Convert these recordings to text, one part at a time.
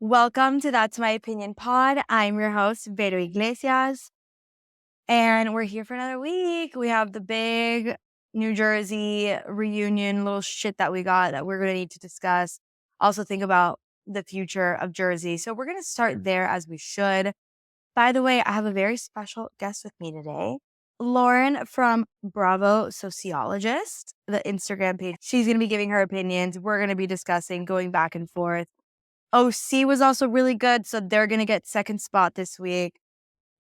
Welcome to That's My Opinion Pod. I'm your host, Vero Iglesias, and we're here for another week. We have the big New Jersey reunion little shit that we got that we're going to need to discuss. Also think about the future of Jersey. So we're going to start there as we should. By the way, I have a very special guest with me today. Lauren from Bravo Sociologist, the Instagram page. She's going to be giving her opinions. We're going to be discussing, going back and forth. OC was also really good, so they're going to get second spot this week.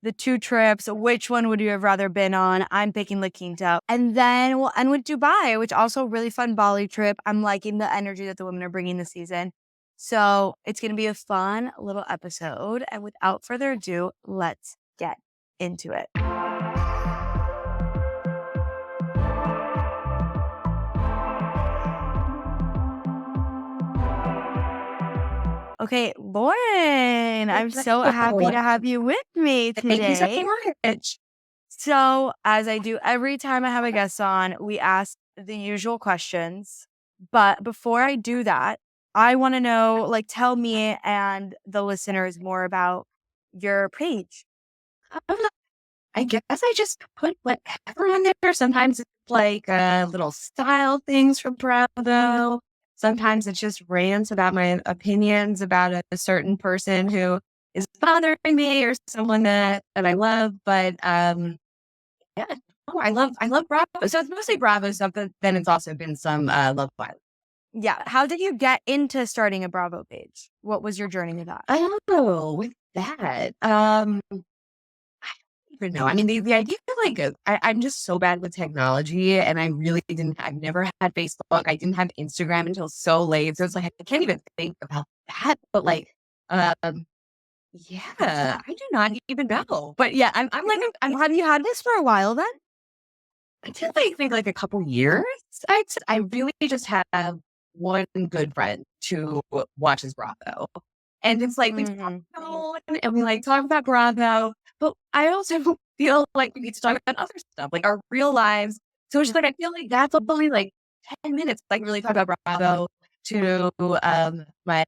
The two trips, which one would you have rather been on? I'm picking La Quinta. And then we'll end with Dubai, which also a really fun Bali trip. I'm liking the energy that the women are bringing this season. So it's going to be a fun little episode. And without further ado, let's get into it. Okay, Lauren, I'm so happy to have you with me today. Thank you so much. So, as I do every time I have a guest on, we ask the usual questions. But before I do that, I want to know, tell me and the listeners more about your page. I guess I just put whatever on there. Sometimes it's little style things from Bravo. Sometimes it's just rants about my opinions about a certain person who is bothering me or someone that I love. But yeah, I love Bravo. So it's mostly Bravo stuff, but then it's also been some Love Island. Yeah. How did you get into starting a Bravo page? What was your journey with that? Oh, with that. Even know. I mean, the idea of I'm just so bad with technology, and I really I've never had Facebook. I didn't have Instagram until so late. So it's like, I can't even think about that. But yeah, I do not even know. But yeah, Have you had this for a while then? Until I think like a couple years. I really just have one good friend who watches Bravo. And it's like, we talk about and we talk about Bravo, but I also feel like we need to talk about other stuff, like our real lives. So it's just I feel like that's only 10 minutes. Really talk about Bravo to my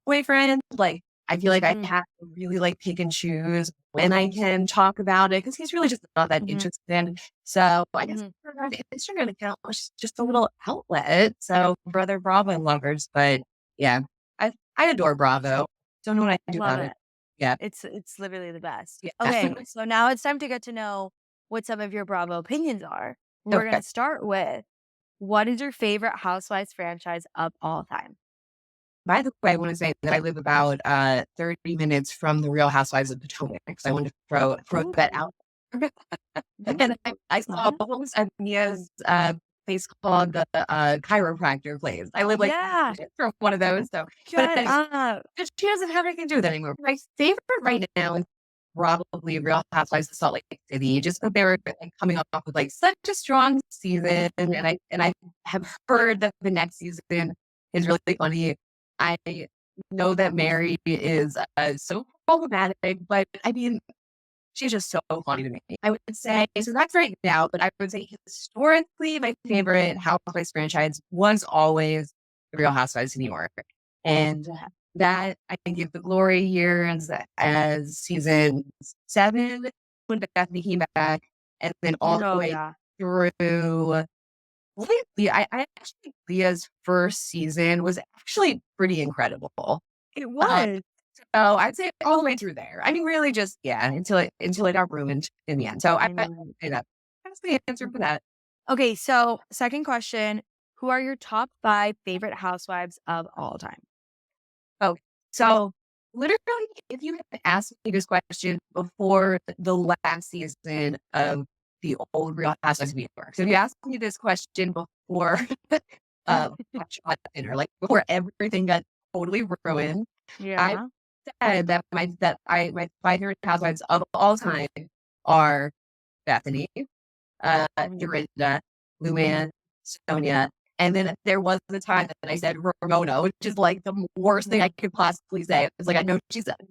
boyfriend. I feel like I have to really pick and choose when I can talk about it because he's really just not that interested. So I guess the Instagram account was just a little outlet. So for other Bravo lovers, but yeah, I adore Bravo. Don't know what I do about it. Yeah. It's literally the best. Yeah. Okay, so now it's time to get to know what some of your Bravo opinions are. We're going to start with, what is your favorite Housewives franchise of all time? By the way, I want to say that I live about 30 minutes from the Real Housewives of Potomac, so I want to throw that out. And I saw Mia's place called the chiropractor place. I live from one of those. So, but she doesn't have anything to do with it anymore. My favorite right now is probably Real Housewives of Salt Lake City, just that they were coming off with such a strong season, and I have heard that the next season is really funny. I know that Mary is so problematic, but I mean, she's just so funny to me. I would say, so that's right now, but I would say historically, my favorite Housewives franchise was always The Real Housewives of New York. And that, I think, is the glory years as season 7, when Bethany came back, and then all the way through. I actually think Leah's first season was actually pretty incredible. It was. So I'd say all the way through there. I mean, really just, until it got ruined in the end. So I say that. That's the answer for that. Okay, so second question, who are your top 5 favorite housewives of all time? Okay, so literally, if you had asked me this question before the last season of the old Real Housewives of New York, so if you asked me this question before before everything got totally ruined, I said that my 5 favorite housewives of all time are Bethany, Dorinda, Luann, Sonia, and then there was the time that I said Ramona, which is the worst thing I could possibly say. It was I know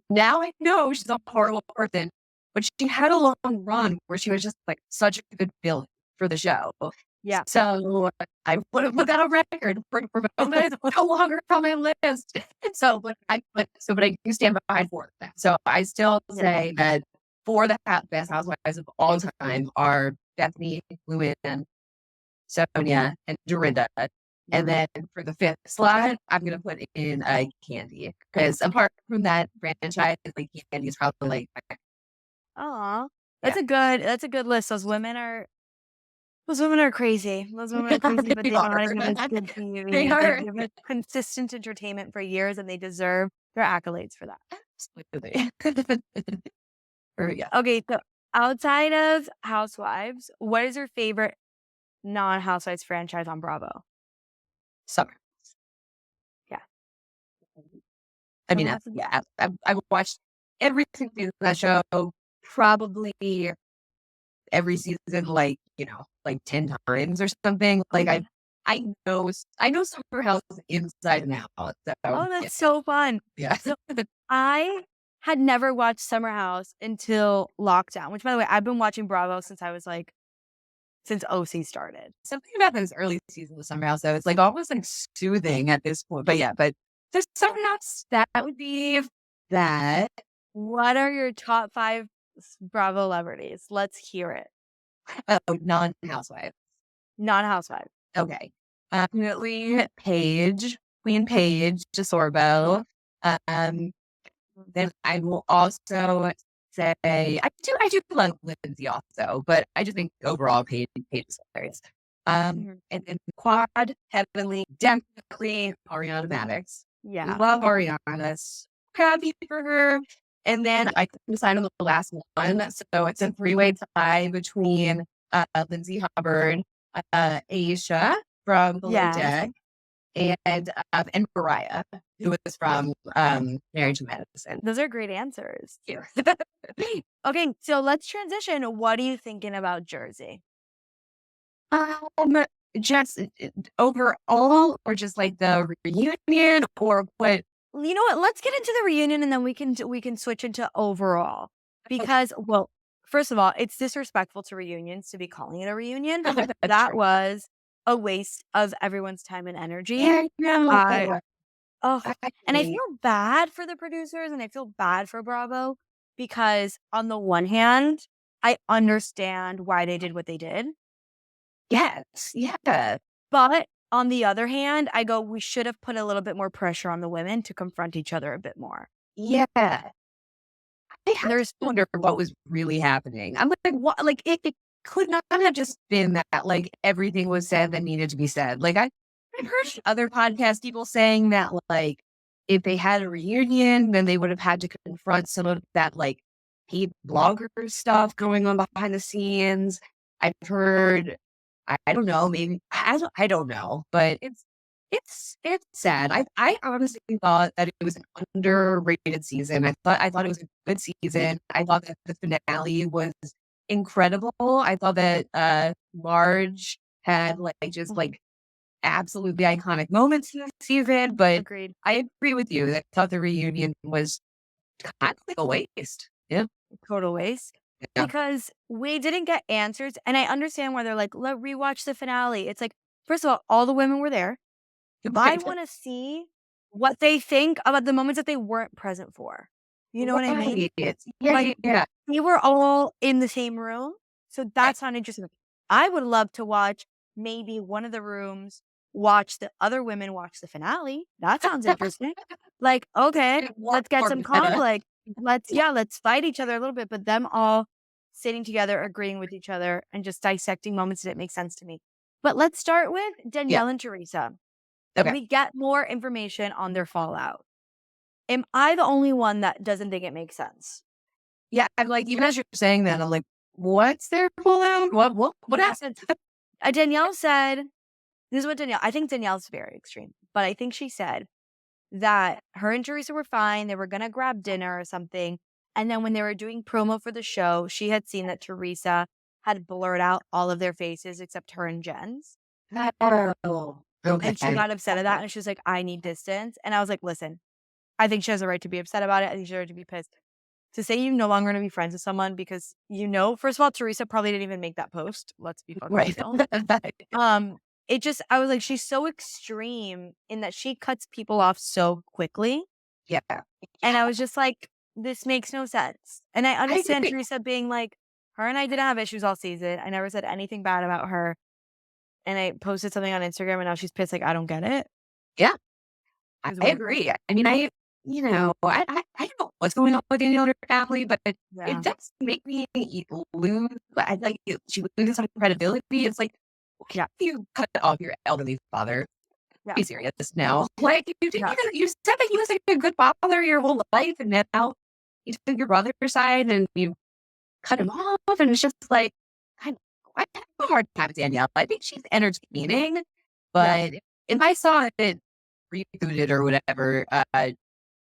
now I know she's a horrible person, but she had a long run where she was just such a good villain for the show. Yeah. So I would have put that on record for both that it's no longer on my list. So, but I do stand behind four of them. So I still Yeah. say that four of the best housewives of all time are Bethany, Luann, Sonia, and Dorinda. And then for the fifth slot, I'm gonna put in Candy because apart from that franchise, like Candy is probably like Aw. yeah. That's a good list. Those women are crazy. Those women are crazy, but They they know how are. to give us good TV. They They've are. given us consistent entertainment for years, and they deserve their accolades for that. Absolutely. Yeah. Okay, so outside of Housewives, what is your favorite non-Housewives franchise on Bravo? Summer. Yeah. I mean, Summer House is yeah, I've watched every single season of that show, probably every season, like, like 10 times or something. Like I know Summer House inside and out. So Oh, yeah. that's so fun. Yeah. So I had never watched Summer House until lockdown, which by the way, I've been watching Bravo since I was like since OC started. Something about those early seasons of Summer House, though, it's like almost like soothing at this point. But yeah, but there's something else that would be that. What are your top 5 Bravo celebrities? Let's hear it. Oh, non-housewife. Non-Housewives. Okay. Definitely Paige, Queen Paige DeSorbo. Um, then I will also say I do love Lindsay also, but I just think overall Paige is hilarious. And then quad, heavenly, definitely Ariana Madix. Yeah. Love Ariana. So happy for her. And then I couldn't decide on the last one. So it's a three-way tie between Lindsay Hubbard, Aisha from Below Yes. Deck, and Mariah, who is from Marriage and Medicine. Those are great answers. Here. Okay, so let's transition. What are you thinking about Jersey? um, just overall, or just like the reunion, or what? You know what? Let's get into the reunion and then we can switch into overall. Because well, first of all, it's disrespectful to reunions to be calling it a reunion. That True. was a waste of everyone's time and energy. Yeah, no, Oh, and I agree. feel bad for the producers and I feel bad for Bravo because on the one hand, I understand why they did what they did. Yes, yeah, But on the other hand, I go, we should have put a little bit more pressure on the women to confront each other a bit more. yeah. I have There's to wonder what was really happening. I'm like, what? Like, it could not have just been that, like, everything was said that needed to be said. Like, I've heard other podcast people saying that, like, if they had a reunion, then they would have had to confront some of that, like, paid blogger stuff going on behind the scenes. I've heard, I don't know, maybe, I don't know, but it's sad. I honestly thought that it was an underrated season. I thought it was a good season. I thought that the finale was incredible. I thought that Marge had like just like absolutely iconic moments in the season. But agreed. I agree with you that I thought the reunion was kind of like a waste. Yeah. Total waste. Yeah. Because we didn't get answers. And I understand why they're like, let rewatch the finale. It's like, first of all the women were there. I want to see what they think about the moments that they weren't present for. You know what I mean? Yeah, Like, yeah. they were all in the same room. So that's not interesting. I would love to watch maybe one of the rooms watch the other women watch the finale. That sounds interesting. Like, okay, let's get some conflict. Let's fight each other a little bit, but them all sitting together, agreeing with each other, and just dissecting moments that make sense to me. But let's start with Danielle and Teresa. Okay. We get more information on their fallout. Am I the only one that doesn't think it makes sense? Yeah, I'm like, even as you're saying that, I'm like, what's their pullout? What happened? Danielle said, this is what I think Danielle's very extreme, but I think she said that her and Teresa were fine. They were going to grab dinner or something. And then when they were doing promo for the show, she had seen that Teresa had blurred out all of their faces except her and Jen's. Oh, okay. And she got upset at that. And she was like, I need distance. And I was like, listen, I think she has a right to be upset about it. I think she has a right to be pissed. to say you no longer want to be friends with someone because first of all, Teresa probably didn't even make that post. Let's be fucking Right. real. I was like, she's so extreme in that she cuts people off so quickly. Yeah. And I was just like, this makes no sense. And I understand agree. Teresa being like, her and I didn't have issues all season. I never said anything bad about her. And I posted something on Instagram and now she's pissed. Like, I don't get it. Yeah. It was I weird. agree. I mean, I don't know what's going on with Danielle and her family, but Yeah. it does make me lose. She loses some credibility. It's like, why Yeah. you cut off your elderly father? Yeah. Be serious now. Like you Yeah. you said that he was like a good father your whole life, and now you took your brother's side and you cut him off, and it's just like I have a hard time with Danielle. I think she's entertaining, but if I saw it rebooted or whatever,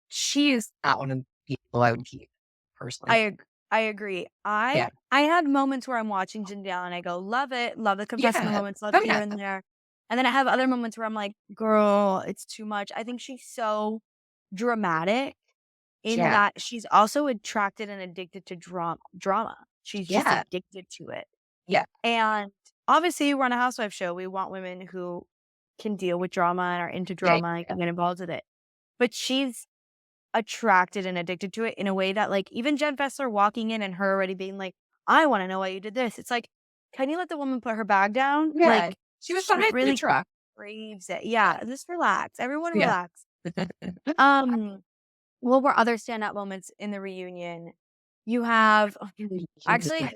she is not one of the people I would keep personally. I agree. Yeah. I had moments where I'm watching Jindal and I go, love it, love the confessional Yeah. moments, love Oh, here yeah. and there. And then I have other moments where I'm like, girl, it's too much. I think she's so dramatic in Yeah. that she's also attracted and addicted to drama. She's just Yeah. addicted to it. Yeah. And obviously, we're on a housewife show. We want women who can deal with drama and are into Yeah. drama and can get involved with it. But she's attracted and addicted to it in a way that, like, even Jen Fessler walking in and her already being like, I want to know why you did this. It's like, can you let the woman put her bag down? Yeah. Like, She was she behind the really truck. craves it. Yeah, just relax. Everyone Yeah. relax. What were other standout moments in the reunion? You have actually,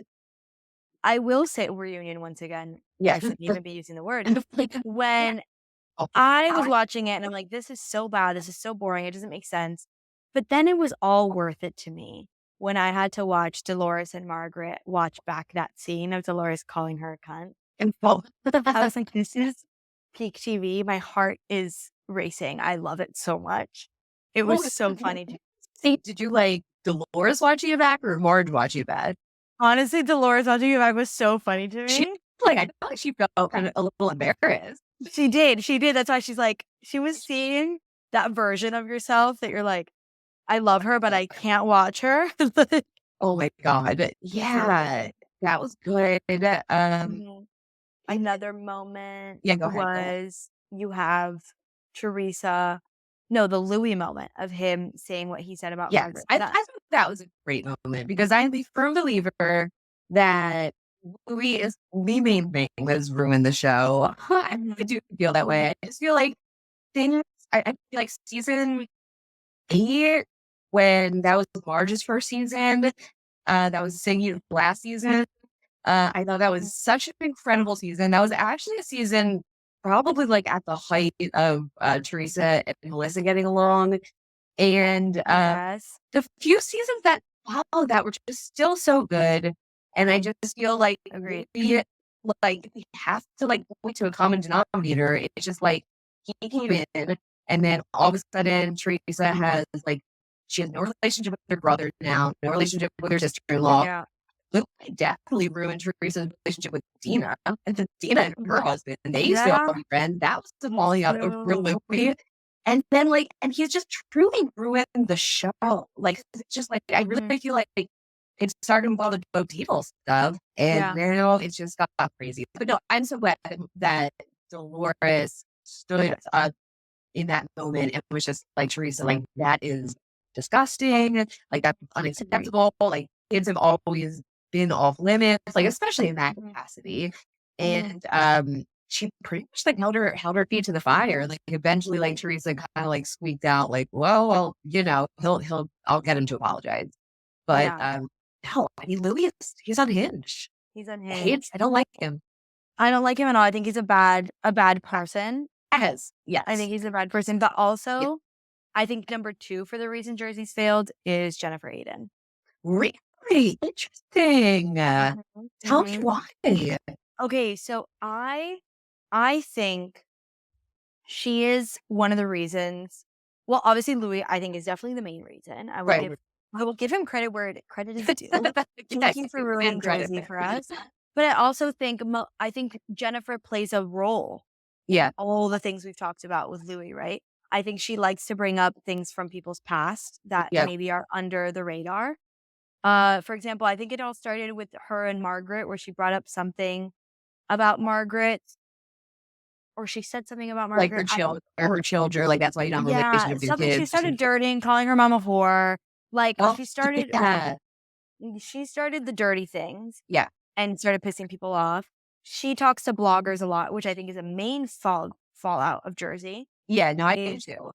I will say reunion once again. Yeah. I shouldn't even be using the word. And like, When I was watching it and I'm like, this is so bad. This is so boring. It doesn't make sense. But then it was all worth it to me when I had to watch Dolores and Margaret watch back that scene of Dolores calling her a cunt. I was like, this is peak TV. My heart is racing. I love it so much. It was so funny. See, did you like Dolores watching it back or Marge watching it back? Honestly, Dolores watching it back was so funny to She me. like I felt like she felt kind of a little embarrassed. She did. She did. That's why she's like, she was seeing that version of yourself that you're like, I love her, but I can't watch her. Oh my god. Yeah. That was good. Mhm. Another moment Yeah, go ahead. was you have Teresa, no, the Louis moment of him saying what he said about Yes. Margaret. I thought that was a great moment because I'm a firm believer that Louis is the main thing that has ruined the show. I really do feel that way. I just feel like things I feel like season 8 when that was Marge's first season, that was singing last season. I thought that was such an incredible season. That was actually a season probably like at the height of Teresa and Melissa getting along. And Yes. the few seasons that followed that were just still so good. And I just feel like Agreed. we have to like point to a common denominator. It's just like he came in and then all of a sudden Teresa has like she has no relationship with her brother now, no relationship with her sister-in-law. Yeah. Definitely ruined Teresa's relationship with Dina. And then Dina and her husband, they used to Yeah. be friends. That was the falling out of real No. movie. And then like, and he's just truly ruined the show. Like, it's just like, I really feel like it started with all the Bo Deedle stuff. And now it's just got crazy. But no, I'm so glad that Dolores stood up in that moment and was just like, Teresa, like, that is disgusting. Like, that's unacceptable. Like, kids have always been off limits, like, especially in that capacity. And she pretty much like held her feet to the fire. Like eventually, like Teresa kind of like squeaked out, like, well, I'll get him to apologize. But no, I mean, Louis he's unhinged. He's unhinged. I don't like him. I don't like him at all. I think he's a bad person. Yes. I think he's a bad person. But also, I think number 2 for the reason Jersey's failed is Jennifer Aiden. Really interesting. Tell me why. Okay, so I think she is one of the reasons. Well, obviously Louis, I think, is definitely the main reason. I will give him credit where credit is due. Thank you for ruining Jersey for us. But I also think I think Jennifer plays a role. Yeah, all the things we've talked about with Louis, right? I think she likes to bring up things from people's past that maybe are under the radar. For example, I think it all started with her and Margaret, where she brought up something about Margaret, or she said something about Like her Margaret. her children, like that's why you don't have a relationship Yeah, with your something she kids. started dirtying, calling her mom a whore. Like Oh, yeah. she started the dirty things Yeah. and started pissing people off. She talks to bloggers a lot, which I think is a main fallout of Jersey. Yeah, no, I do Is too.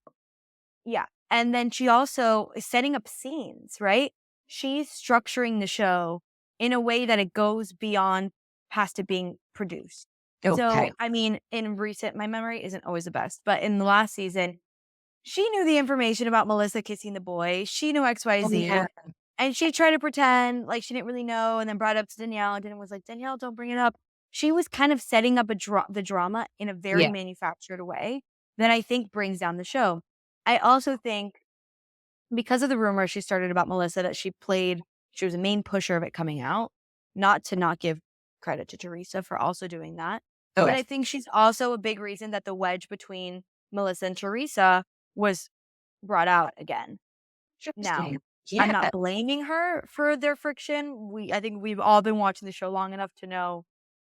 Yeah. And then she also is setting up scenes, right? She's structuring the show in a way that it goes beyond past it being produced. So, Okay. I mean, my memory isn't always the best, but in the last season, she knew the information about Melissa kissing the boy. She knew Oh, XYZ. yeah. And she tried to pretend like she didn't really know, and then brought it up to Danielle, and Danielle was like, Danielle, don't bring it up. She was kind of setting up the drama in a very Yeah. manufactured way that I think brings down the show. I also think because of the rumor she started about Melissa that she was a main pusher of it coming out, not to not give credit to Teresa for also doing that. Oh, But yeah. I think she's also a big reason that the wedge between Melissa and Teresa was brought out again. Now, Interesting. I'm Yeah. not blaming her for their friction. I think we've all been watching the show long enough to know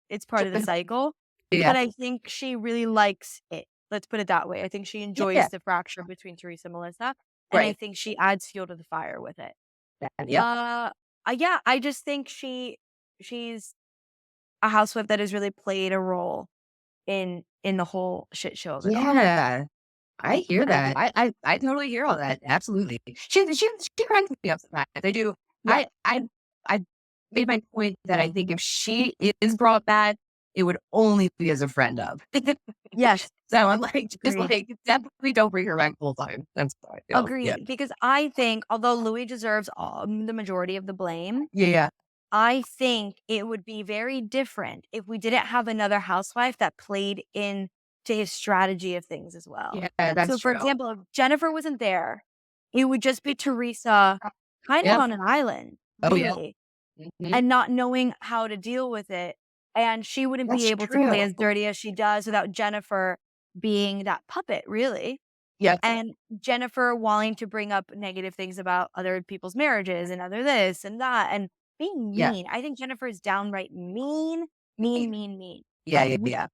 it's part of the cycle. Yeah. But I think she really likes it. Let's put it that way. I think she Yeah. enjoys the fracture between Teresa and Melissa, and I Right. think she adds fuel to the fire with it. Yep. Yeah, I just think she's a housewife that has really played a role in the whole shit show of it all. Yeah. I hear that. I totally hear all that. Absolutely. She cracks me up sometimes. I do. Yeah, I made my point that I think if she is brought back, it would only be as a friend of. yes, So I'm like, just agreed. like definitely don't bring her back full time. That's how I feel. Yeah. Agreed, because I think although Louis deserves the majority of the blame, Yeah. I think it would be very different if we didn't have another housewife that played into his strategy of things as well. Yeah. That's So, for true. example, if Jennifer wasn't there, it would just be Teresa kind of Yep. on an island, Oh yeah. really, Mhm. and not knowing how to deal with it. And she wouldn't be That's able to play true. as dirty as she does without Jennifer being that puppet, really. Yep. And Jennifer wanting to bring up negative things about other people's marriages and other this and that and being Yeah. mean. I think Jennifer is downright mean, mean, mean, mean. Yeah. Yeah. Which Yeah.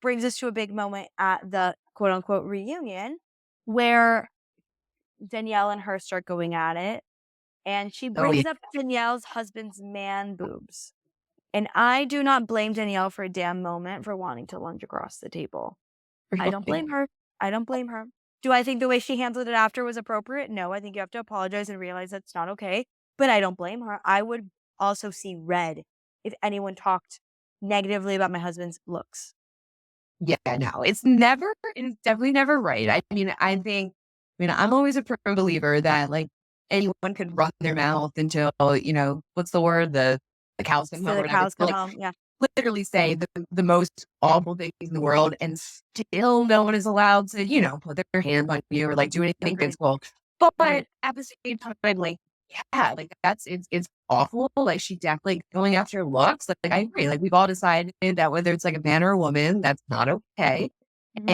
brings us to a big moment at the quote unquote reunion where Danielle and her start going at it. And she Oh yeah. brings up Danielle's husband's man boobs. And I do not blame Danielle for a damn moment for wanting to lunge across the table. I don't blame her. I don't blame her. Do I think the way she handled it after was appropriate? No, I think you have to apologize and realize that's not okay. But I don't blame her. I would also see red if anyone talked negatively about my husband's looks. Yeah, no, it's definitely never right. I'm always a firm believer that like anyone could run their mouth until, what's the word? The cows come So home or the whatever. cows come Like home. Yeah. literally say the most awful things in the world and still no one is allowed to, put their hand on you or like do anything Agreed. physical. But at the same time, like, yeah, like it's awful. Like she definitely going after looks. Like I agree. Like we've all decided that whether it's like a man or a woman, that's not okay. Mhm.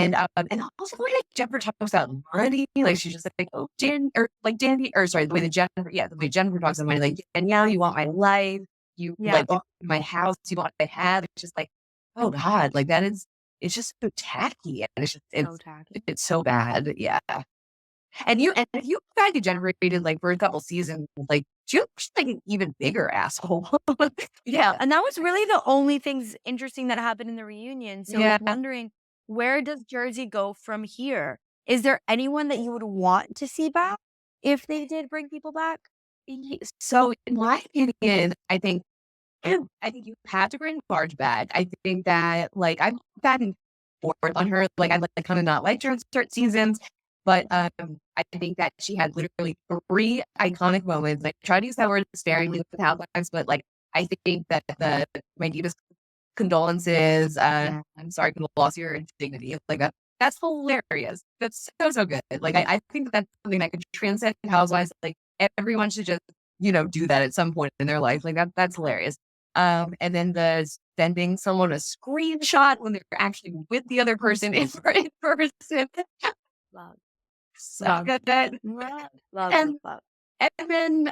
And also the way like Jennifer talks about money, like she's just like, oh Dan or like Danny or sorry, the way Jennifer talks about money, like Danielle, you want my life, you Yeah. like want my house, you want what I have. It's just like, oh God, like it's just so tacky and So tacky. it's so bad. Yeah. And if you guys get generated like for a couple seasons, like she's like an even bigger asshole. Yeah. Yeah. And that was really the only things interesting that happened in the reunion. So I Yeah. was wondering, where does Jersey go from here? Is there anyone that you would want to see back if they did bring people back? So in my opinion, I think you have to bring Marge back. I think that like I'm back and forth on her. Like I like kind of not liked her in certain seasons, but I think that she had literally three iconic moments. Like try to use that word sparingly with Housewives, but like I think that my deepest condolences. I'm sorry for the loss of your dignity. Like that's hilarious. That's so good. Like I think that's something that could transcend Housewives. Like everyone should just do that at some point in their life. Like that's hilarious. And then sending someone a screenshot when they're actually with the other person in person. Love, So love, good. love, love, love, And love. and then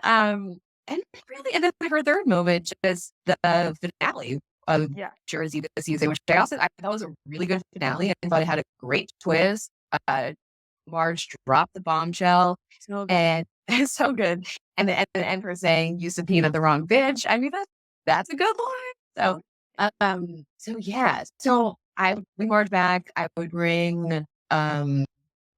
And really, and then her third moment, just the finale of Yeah. Jersey this season, which I thought was a really good finale. I thought it had a great twist. Marge dropped the bombshell, So good. and it's so good. And the Emperor saying, "You subpoenaed the wrong bitch." I mean, that's a good line. So yeah. So I would bring Marge back. I would bring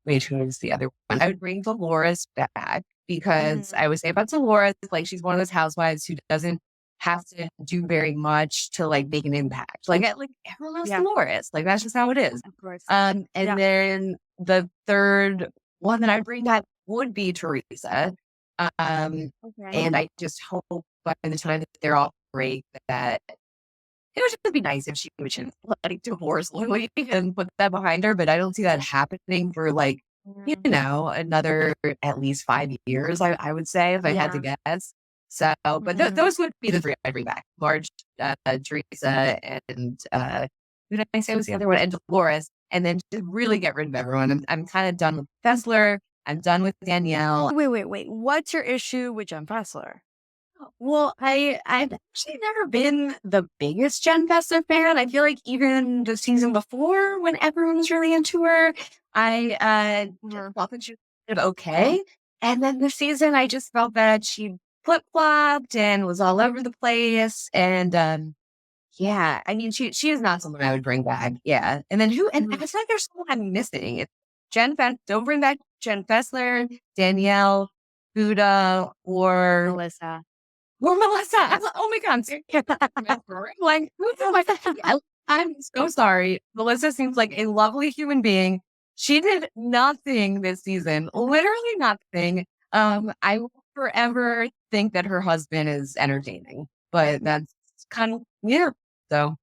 wait, who was the other one? I would bring Dolores back because Mhm. I would say about Dolores, like she's one of those housewives who doesn't have to do very much to like make an impact. Like everyone loves Yeah, Dolores. Like that's just how it is. of course. And Yeah. then the third one that I'd bring back would be Teresa. Um, Okay. and I just hope by the time that they're all great that it would just be nice if she would just like divorce Louis and put that behind her, but I don't see that happening for like, Mm. another at least 5 years, I would say, if I had to Yeah. guess. So, but Mhm. those would be the three I'd bring back. Marge, Teresa, and who did I say was the other one? And Dolores. And then just really get rid of everyone. I'm kind of done with Fessler. I'm done with Danielle. Wait. What's your issue with Jen Fessler? Well, I've actually never been the biggest Jen Fessler fan. I feel like even the season before, when everyone was really into her, I just Mhm. thought that she did okay. And then this season, I just felt that she flip flopped and was all over the place. And yeah, I mean, she is not someone I would bring back. Yeah, and then who? And I Mhm. feel like there's someone I'm missing. It's Don't bring back Jen Fessler, Danielle, Buddha, Melissa. or Melissa. I'm like, oh my God, seriously. Like, who's I'm so sorry. Melissa seems like a lovely human being. She did nothing this season, literally nothing. I will forever think that her husband is entertaining, but that's kind of weird. So,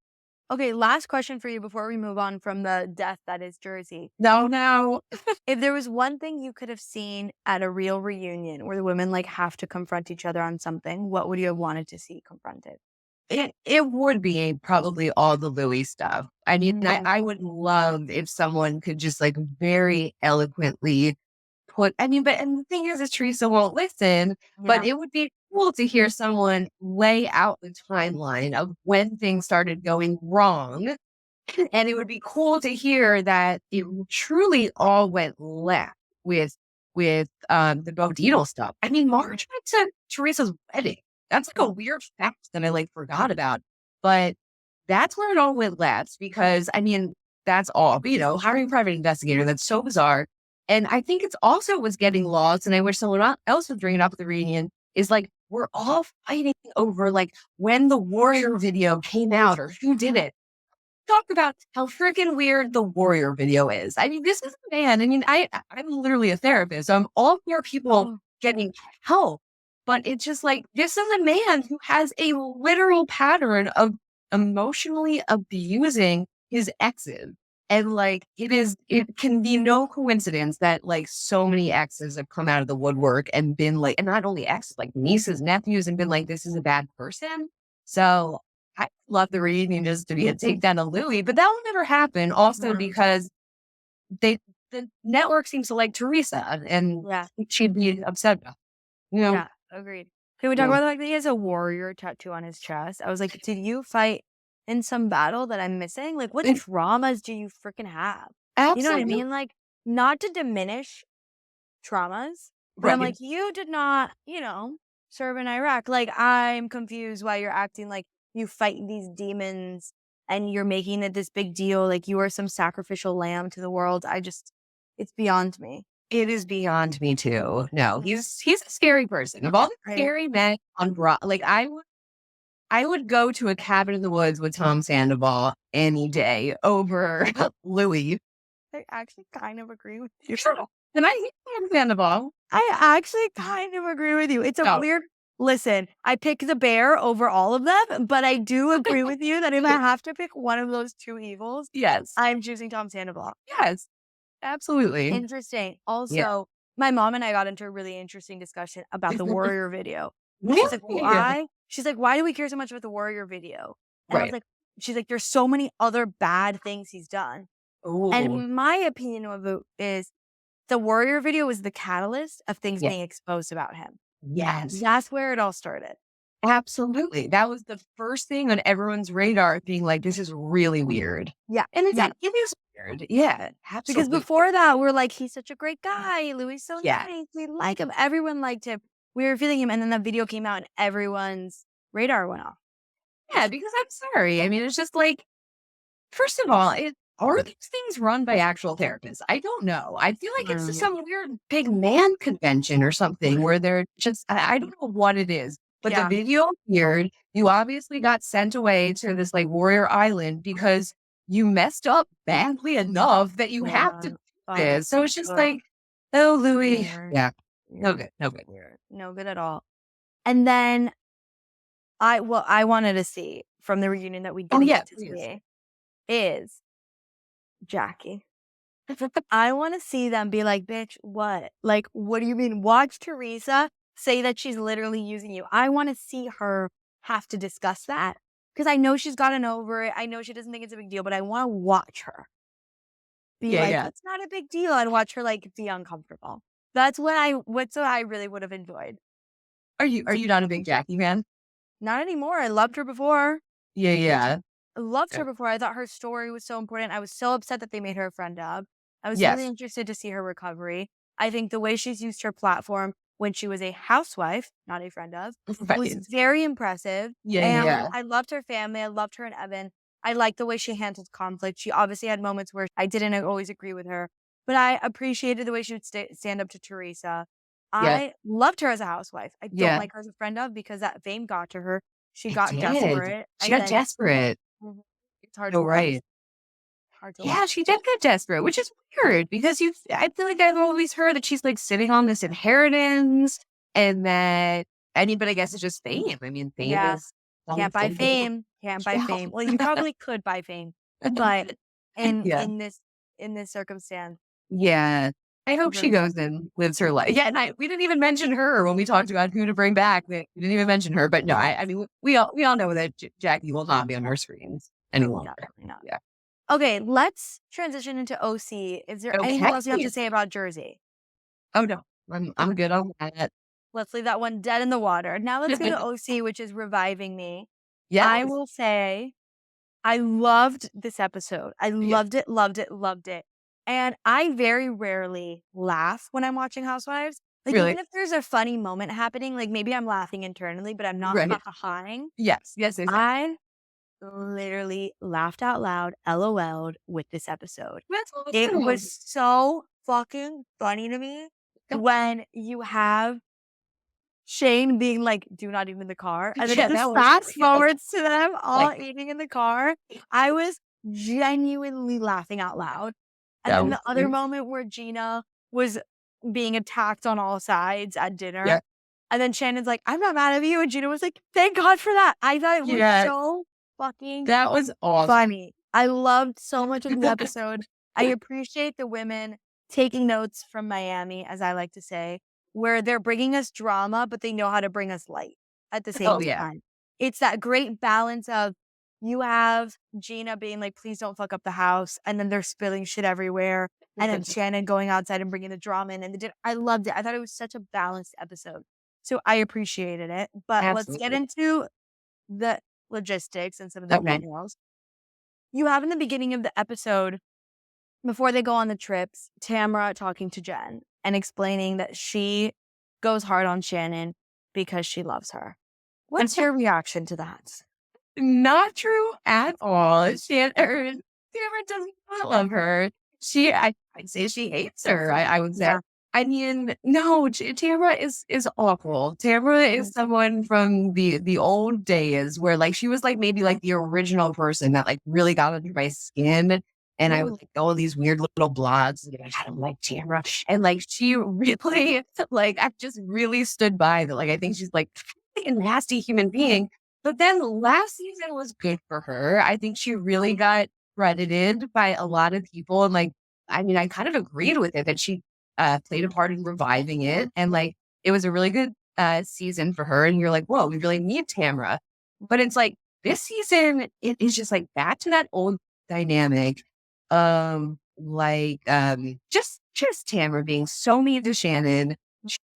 Okay, last question for you before we move on from the death that is Jersey. no. If there was one thing you could have seen at a real reunion where the women like have to confront each other on something, what would you have wanted to see confronted? It would be probably all the Louis stuff. I mean, Mhm. I would love if someone could just like very eloquently I mean, but and the thing is Teresa won't listen, but Yeah. it would be cool to hear someone lay out the timeline of when things started going wrong. And it would be cool to hear that it truly all went left with the Bodino stuff. I mean, Marge went to Teresa's wedding. That's like a weird fact that I like forgot about. But that's where it all went left because I mean, that's all, hiring a private investigator. That's so bizarre. And I think it's also was getting lost. And I wish someone else would bring it up at the reunion is like, we're all fighting over like when the Warrior video came out or who did it. Talk about how freaking weird the Warrior video is. I mean, this is a man. I mean, I'm literally a therapist. So I'm all for people Oh, getting help, but it's just like this is a man who has a literal pattern of emotionally abusing his exes. And like it can be no coincidence that like so many exes have come out of the woodwork and been like, and not only exes, like nieces, nephews, and been like, this is a bad person. So I love the reunion just to be a takedown of Louis, but that will never happen. Also mhm. because they the network seems to like Teresa, and Yeah. she'd be upset about. It, Yeah. Agreed. Can we talk Yeah. about the fact that he has a warrior tattoo on his chest? I was like, did you fight in some battle that I'm missing? Like, what It- traumas do you freaking have? You know what I absolutely mean? Like, not to diminish traumas, but I'm right. like, you did not, serve in Iraq. Like, I'm confused why you're acting like you fight these demons and you're making it this big deal. Like, you are some sacrificial lamb to the world. It's beyond me. It is beyond me too. No, he's a scary person. Of all the Right. scary men on Broad, like I would go to a cabin in the woods with Tom Sandoval any day over Louis. I actually kind of agree with you. And I hate Tom Sandoval. I actually kind of agree with you. It's a No. weird listen, I pick the bear over all of them, but I do agree with you that if I have to pick one of those two evils, Yes. I'm choosing Tom Sandoval. Yes. Absolutely. Interesting. Yeah. Also, my mom and I got into a really interesting discussion about the Warrior video. She's like, Really? why? She's like, why do we care so much about the Warrior video? And I was Right. like, she's like, there's so many other bad things he's done. Oh, And my opinion of it is the Warrior video was the catalyst of things yeah. being exposed about him. Yes. That's where it all started. Absolutely. That was the first thing on everyone's radar, being like, this is really weird. Yeah. And Yeah. it is weird. Yeah, Because absolutely. before that, we're like, he's such a great guy. Louis so Yeah. nice. We like him. Everyone liked him. We were feeling him. And then the video came out and everyone's radar went off. Yeah, because I'm sorry. I mean, it's just like, first of all, are these things run by actual therapists? I don't know. I feel like it's just some weird big man convention or something where they're just, I don't know what it is. But the Yeah. video appeared. You obviously got sent away to this like warrior island because you messed up badly enough that you have to do this. So it's just like, oh, Louis. Weird. Yeah. No Weird. good. No good. Weird. No good at all. And then I wanted to see from the reunion that we didn't get to see is Jackie. I want to see them be like, bitch, what? Like, what do you mean? Watch Teresa say that she's literally using you. I want to see her have to discuss that because I know she's gotten over it. I know she doesn't think it's a big deal, but I want to watch her be like, it's not a big deal, and watch her like be uncomfortable. That's what I really would have enjoyed. Are you not a big Jackie fan? Not anymore. I loved her before. Yeah. I loved her before. I thought her story was so important. I was so upset that they made her a friend of. I was really interested to see her recovery. I think the way she's used her platform when she was a housewife, not a friend of, was very impressive. And I loved her family. I loved her and Evan. I liked the way she handled conflict. She obviously had moments where I didn't always agree with her, but I appreciated the way she would stand up to Teresa. I loved her as a housewife. I don't like her as a friend of because that fame got to her. She got desperate. She got desperate. It's hard Oh, to right. hard to Yeah, she did get desperate, which is weird because I feel like I've always heard that she's like sitting on this inheritance and that, but I guess it's just fame. I mean, fame is can't buy fame. Can't buy fame. Well, you probably could buy fame, but in this circumstance. Yeah. I hope she goes and lives her life. Yeah, and we didn't even mention her when we talked about who to bring back. We didn't even mention her, but no, I mean, we all know that Jackie will not be on our screens any longer. Definitely not. Yeah. Okay, let's transition into OC. Is there anything else you have to say about Jersey? Oh no, I'm good on that. Let's leave that one dead in the water. Now let's go to OC, which is reviving me. Yeah, I will say I loved this episode. I loved it, loved it, loved it. And I very rarely laugh when I'm watching Housewives. Like, even if there's a funny moment happening, like maybe I'm laughing internally, but I'm not ha-ha-haing. Yes. I literally laughed out loud, LOL'd with this episode. That's awesome. It was so fucking funny to me when you have Shane being like, do not eat in the car. And then just fast forwards to them all eating in the car. I was genuinely laughing out loud. And then the other moment where Gina was being attacked on all sides at dinner. Yeah. And then Shannon's like, I'm not mad at you. And Gina was like, thank God for that. I thought it was so fucking that was awesome. Funny. I loved so much of the episode. I appreciate the women taking notes from Miami, as I like to say, where they're bringing us drama, but they know how to bring us light at the same time. It's that great balance of you have Gina being like, please don't fuck up the house. And then they're spilling shit everywhere. And then Shannon going outside and bringing the drama in. And I loved it. I thought it was such a balanced episode. So I appreciated it. But let's get into the logistics and some of the details. You have in the beginning of the episode, before they go on the trips, Tamra talking to Jen and explaining that she goes hard on Shannon because she loves her. What's your reaction to that? Not true at all. Tamra does not love her. I'd say she hates her. I would say. Yeah. I mean, no, Tamra is awful. Tamra is someone from the old days where like she was like maybe like the original person that like really got under my skin. And I would like all these weird little blogs. And I don't like Tamra. And like she really like I just really stood by that. Like I think she's like a nasty human being. But then last season was good for her. I think she really got credited by a lot of people. And like, I mean, I kind of agreed with it that she played a part in reviving it. And like, it was a really good season for her. And you're like, whoa, we really need Tamra. But it's like, this season, it is just like back to that old dynamic. Just Tamra being so mean to Shannon.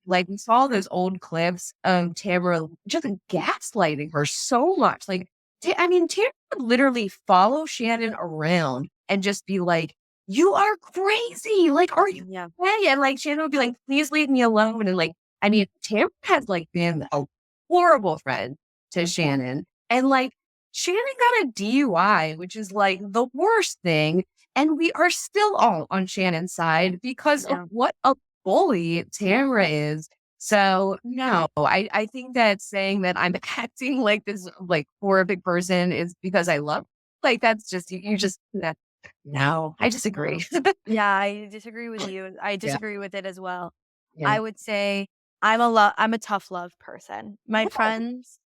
like we saw those old clips of Tamara just gaslighting her so much. Like, Tamara would literally follow Shannon around and just be like, "You are crazy. Like, are you Yeah. okay?" And like Shannon would be like, "Please leave me alone." And like, Tamara has like been a horrible friend to Shannon. And like Shannon got a DUI, which is like the worst thing. And we are still all on Shannon's side because of Yeah. what a bully Tamara is. So no, I think that saying that I'm acting like this like horrific person is because I love, like, that's just you just that no, I disagree. Yeah, I disagree with you. I Yeah. disagree with it as well. Yeah. I would say I'm a tough love person. My friends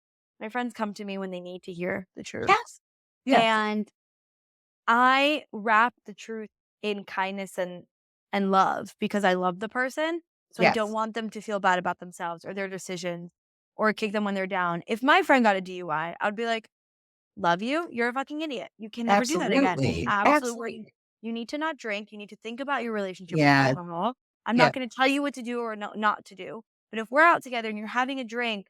come to me when they need to hear the truth. Yes. Yes. And I wrap the truth in kindness and love because I love the person. So I don't Yes. want them to feel bad about themselves or their decisions or kick them when they're down. If my friend got a DUI, I'd be like, "Love you. You're a fucking idiot. You can never do that again. Absolutely. Absolutely. Absolutely. You need to not drink. You need to think about your relationship with Yeah. alcohol. I'm Yeah. not going to tell you what to do or not to do. But if we're out together and you're having a drink,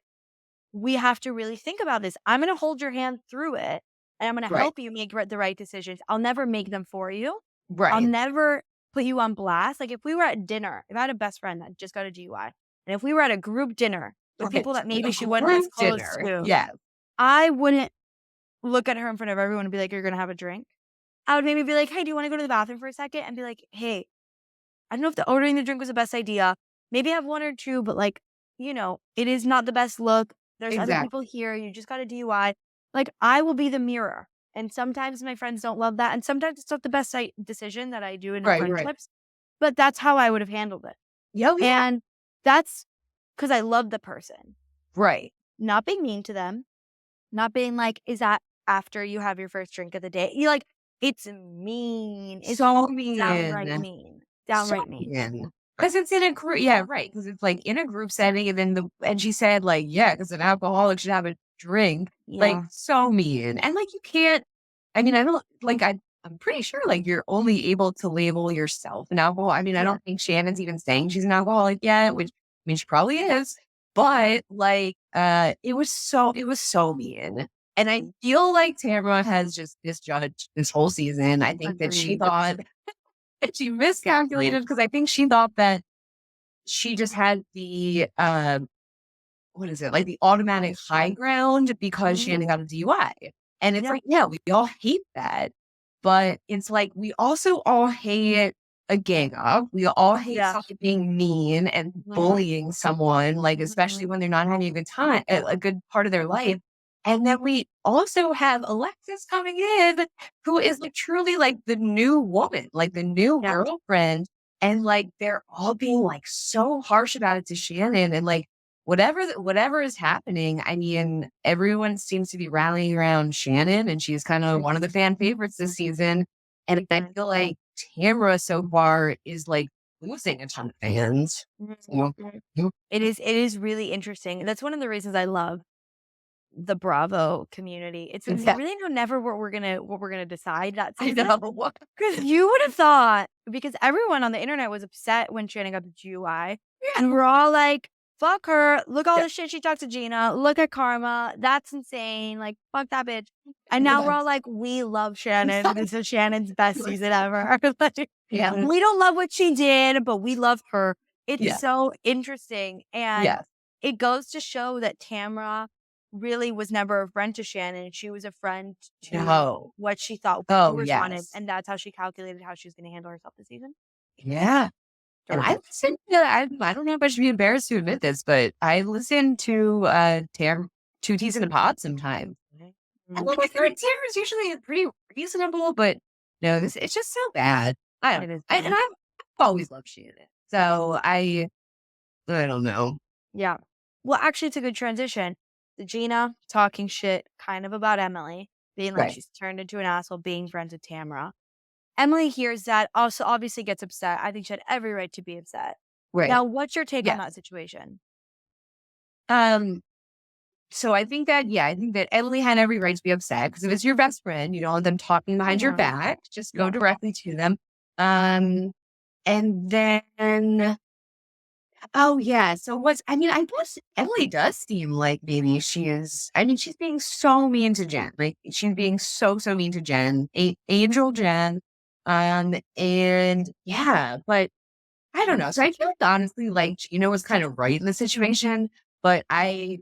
we have to really think about this. I'm going to hold your hand through it and I'm going to Right. help you make the right decisions. I'll never make them for you. I'll Right. never put you on blast. Like if we were at dinner, if I had a best friend that just got a DUI, and if we were at a group dinner with Right. people that maybe A she wasn't as group close dinner. to, Yeah. I wouldn't look at her in front of everyone and be like, "You're gonna have a drink." I would maybe be like, "Hey, do you wanna go to the bathroom for a second?" And be like, "Hey, I don't know if the ordering the drink was the best idea. Maybe have 1 or 2, but, like, it is not the best look. There's other Exactly. people here. You just got a DUI." Like, I will be the mirror, and sometimes my friends don't love that, and sometimes it's not the best decision that I do in Right. Right. friendships, but that's how I would have handled it. Oh, yeah. And that's because I love the person. Right. Not being mean to them, not being like, "Is that after you have your first drink of the day?" You like, it's mean. It's So downright mean. mean. So Downright mean. mean. Because it's in a group. Yeah. Right. Because it's like in a group setting. And then and she said, like, yeah, because an alcoholic should have a drink. Like, Yeah. so mean. And like, you can't, I don't like, I'm pretty sure like you're only able to label yourself an alcohol. I Yeah. don't think Shannon's even saying she's an alcoholic yet, which she probably is. But like, it was so mean. And I feel like Tamara has just misjudged this whole season. I think that she Agreed. thought that she miscalculated because I think she thought that she just had the what is it, like the automatic high ground because she Mhm. hadn't got a DUI. And it's Yeah. like, yeah, we all hate that. But it's like we also all hate a gang up. We all hate Yeah. someone being mean and Mhm. bullying someone, like especially when they're not having a good time, a good part of their life. And then we also have Alexis coming in, who is like truly like the new woman, like the new Yeah. girlfriend. And like they're all being like so harsh about it to Shannon. And like whatever is happening, everyone seems to be rallying around Shannon, and she's kind of one of the fan favorites this season. And I feel like Tamara so far is like losing a ton of fans. So, Mhm. yeah. It is really interesting. That's one of the reasons I love the Bravo community. It's we Yeah, really know never what we're gonna decide that I season. know. Because you would have thought because everyone on the internet was upset when Shannon got the GUI, Yeah. and we're all like, "Fuck her! Look all Yeah. the shit she talked to Gina. Look at Karma. That's insane. Like, fuck that bitch." And now we're all Yes. like, "We love Shannon. This is Shannon's best season ever." Like, Yeah. we don't love what she did, but we love her. It's Yeah. so interesting, and Yes. it goes to show that Tamra really was never a friend to Shannon. She was a friend to No. what she thought Oh, viewers wanted, yes. and that's how she calculated how she was gonna handle herself this season. Yeah. And I Durable. listen to I don't know if I should be embarrassed to admit this, but I listen to Two Teas in a Pod sometimes. And like my third tier is usually pretty reasonable, but no, this it's just so bad. I don't It is and bad. I've always loved Shannon. So I don't know. Yeah. Well, actually, it's a good transition. The Gina talking shit kind of about Emily, being like Right. she's turned into an asshole being friends with Tamra. Emily hears that, also obviously gets upset. I think she had every right to be upset. Right. Now, what's your take on Yeah. that situation? Um so I think that Emily had every right to be upset because if it's your best friend, you don't want them talking behind your Yeah. back. Just go Yeah. directly to them. And then Oh, yeah. So I guess Emily does seem like maybe she is, she's being so mean to Jen. Like, she's being so, so mean to Jen, Angel Jen. And yeah, but I don't know. So I feel like honestly, like Gina was kind of right in the situation, but and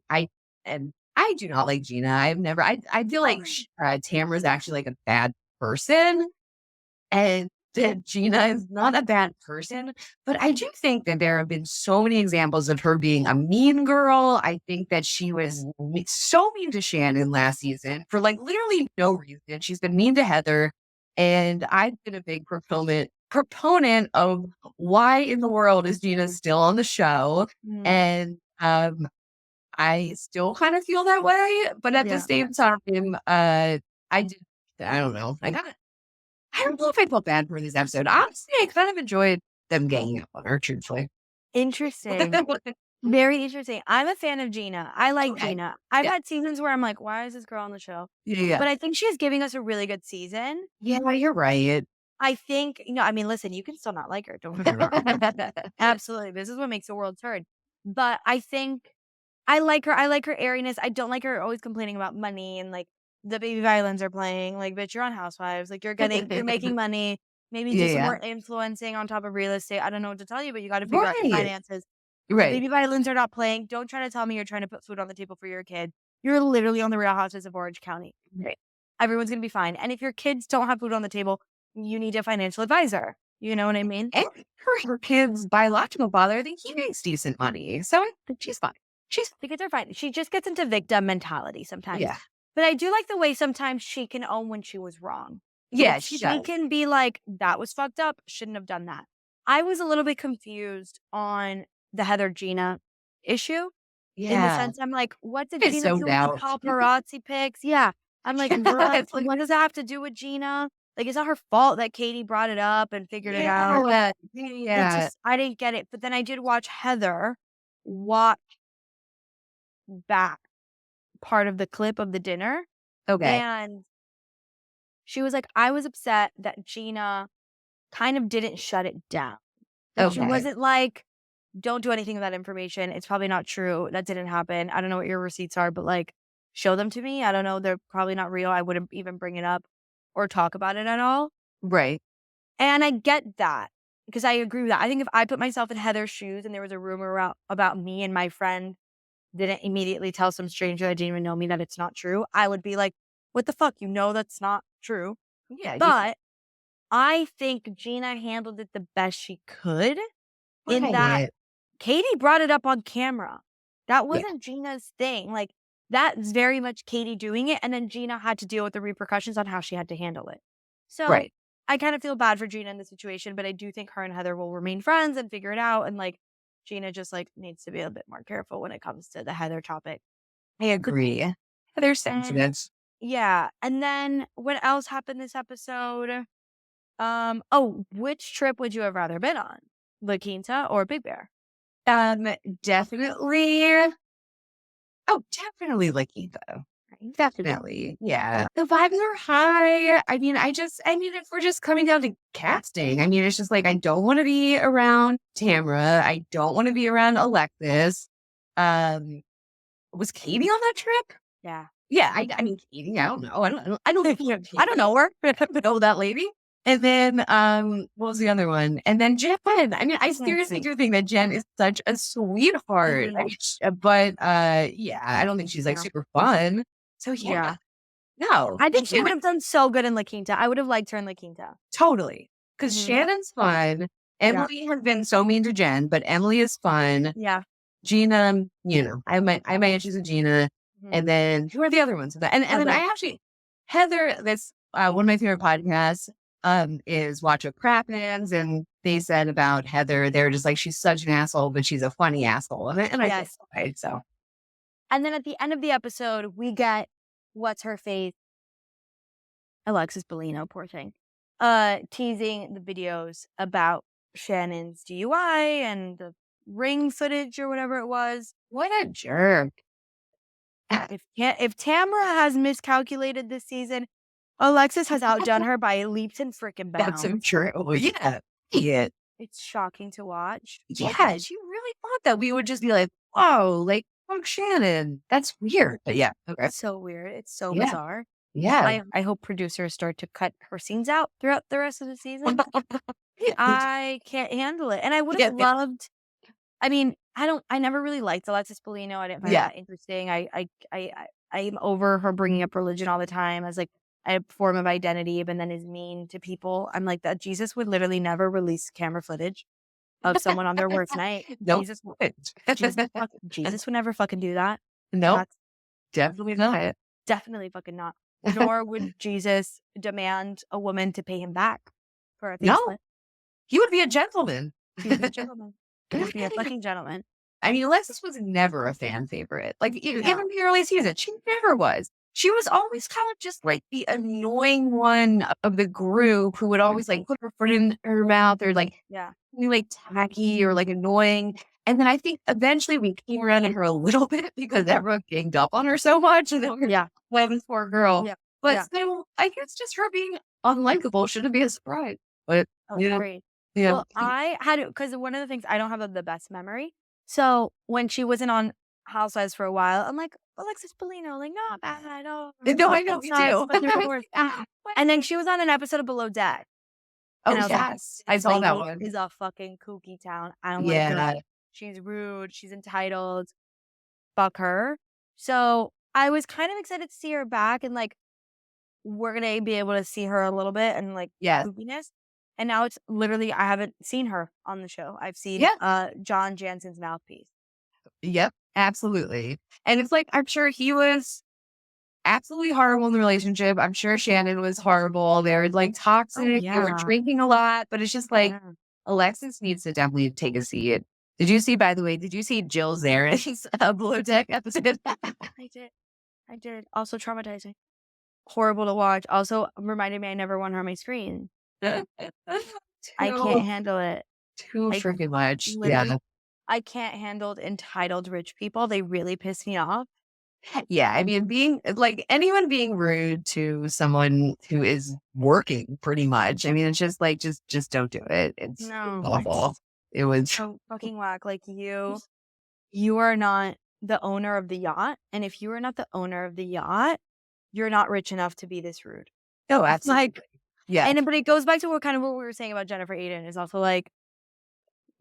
I do not like Gina. I feel like Tamara's actually like a bad person. And that Gina is not a bad person, but I do think that there have been so many examples of her being a mean girl. I think that she was so mean to Shannon last season for like literally no reason. She's been mean to Heather, and I've been a big proponent of why in the world is Gina still on the show, and I still kind of feel that way, but at the same time, I did. I don't know. I don't know if I felt bad for this episode. Honestly, I kind of enjoyed them ganging up on her, truthfully. Interesting. Very interesting. I'm a fan of Gina. I like Gina. I've had seasons where I'm like, why is this girl on the show? Yeah. But I think she's giving us a really good season. Yeah, you're right. I think, I mean, listen, you can still not like her. Don't get me wrong. Absolutely. This is what makes the world turn. But I think I like her. I like her airiness. I don't like her always complaining about money and like the baby violins are playing. Like, bitch, you're on Housewives. Like, you're making money. Maybe do some more influencing on top of real estate. I don't know what to tell you, but you got to figure out your finances. The baby violins are not playing. Don't try to tell me you're trying to put food on the table for your kid. You're literally on the Real Houses of Orange County. Right. Everyone's going to be fine. And if your kids don't have food on the table, you need a financial advisor. You know what I mean? And her kid's biological father, I think he makes decent money. So I think she's fine. The kids are fine. She just gets into victim mentality sometimes. Yeah. But I do like the way sometimes she can own when she was wrong. Yeah, she can be like, that was fucked up. Shouldn't have done that. I was a little bit confused on the Heather Gina issue. Yeah. In the sense, I'm like, what did Gina do with the paparazzi pics? Yeah. I'm like, what does that have to do with Gina? Like, it's not her fault that Katie brought it up and figured it out. Yeah. I didn't get it. But then I did watch Heather watch back part of the clip of the dinner. Okay. And she was like, I was upset that Gina kind of didn't shut it down. That she wasn't like, don't do anything with that information. It's probably not true. That didn't happen. I don't know what your receipts are, but like, show them to me. I don't know. They're probably not real. I wouldn't even bring it up or talk about it at all. Right. And I get that because I agree with that. I think if I put myself in Heather's shoes and there was a rumor about me and my friend didn't immediately tell some stranger that didn't even know me that it's not true, I would be like, what the fuck? That's not true. Yeah. But I think Gina handled it the best she could in that Katie brought it up on camera. That wasn't Gina's thing. Like, that's very much Katie doing it. And then Gina had to deal with the repercussions on how she had to handle it. So I kind of feel bad for Gina in the situation, but I do think her and Heather will remain friends and figure it out. And like, Gina just like needs to be a bit more careful when it comes to the Heather topic. I agree. Heather's sensitive. Yeah. And then what else happened this episode? Which trip would you have rather been on? La Quinta or Big Bear? Definitely. Oh, definitely La Quinta. Definitely. Yeah. The vibes are high. If we're just coming down to casting, it's just like, I don't want to be around Tamara. I don't want to be around Alexis. Was Katie on that trip? Yeah. Yeah. Katie, I don't know. I don't know her. I don't know that lady. And then, what was the other one? And then Jen. I seriously do think that Jen is such a sweetheart. But I don't think she's like super fun. So yeah. No. I think she would have done so good in La Quinta. I would have liked her in La Quinta. Totally. Because Shannon's fun. Emily has been so mean to Jen, but Emily is fun. Yeah. Gina, I have my issues with Gina. And then who are the other ones? And then I actually, Heather, that's one of my favorite podcasts. Is Watch What Crappens, and they said about Heather, they're just like, she's such an asshole, but she's a funny asshole. And I guess so. And then at the end of the episode, we get what's her face, Alexis Bellino, poor thing, teasing the videos about Shannon's DUI and the ring footage or whatever it was. What a jerk! If Tamara has miscalculated this season, Alexis has outdone her by leaps and frickin' bounds. That's so true. Yeah. It's shocking to watch. Yeah, she really thought that we would just be like, whoa, like, fuck Shannon. That's weird. But yeah. Okay. It's so weird. It's so Yeah. bizarre. Yeah. I hope producers start to cut her scenes out throughout the rest of the season. I can't handle it. And I would have Yeah. loved, I mean, I never really liked Alexis Bellino. I didn't find her Yeah. that interesting. I'm over her bringing up religion all the time as like a form of identity, but then is mean to people. I'm like that. Jesus would literally never release camera footage of someone on their worst night. Nope. Jesus would never fucking do that. Nope. That's Definitely not. definitely fucking not. Nor would Jesus demand a woman to pay him back for a No. facelift. He would be a gentleman. He would be a gentleman. He would be a fucking gentleman. I mean, Alexis was never a fan favorite. Like, even the early season, she never was. She was always kind of just like the annoying one of the group who would always like put her foot in her mouth or like, be like tacky or like annoying. And then I think eventually we came around to her a little bit because everyone ganged up on her so much. And then we were like, this poor girl. Yeah. But still, I guess just her being unlikable shouldn't be a surprise. But great. yeah. Well, I had, because one of the things, I don't have the best memory. So when she wasn't on Housewives for a while, I'm like, Alexis Bellino, like, not bad. No, I know, you do. But they're worse. And then she was on an episode of Below Deck. Oh, yes. I saw that one. It's a fucking kooky town. I don't like her. She's rude. She's entitled. Fuck her. So I was kind of excited to see her back and like, we're going to be able to see her a little bit and like kookiness. And now it's literally, I haven't seen her on the show. I've seen John Jansen's mouthpiece. Yep, absolutely. And it's like, I'm sure he was absolutely horrible in the relationship. I'm sure Shannon was horrible. They were like toxic. They were drinking a lot. But it's just like, Alexis needs to definitely take a seat. Did you see, by the way, Jill Zarin's Below Deck episode? I did. Also traumatizing. Horrible to watch. Also reminded me I never want her on my screen. I can't handle it. Too freaking much. I can't handle entitled rich people. They really piss me off. Yeah, I mean, being like anyone being rude to someone who is working pretty much. I mean, it's just like, just don't do it. It's awful. It was so fucking whack. Like you are not the owner of the yacht. And if you are not the owner of the yacht, you're not rich enough to be this rude. No, that's like, but it goes back to what we were saying about Jennifer Aiden is also like,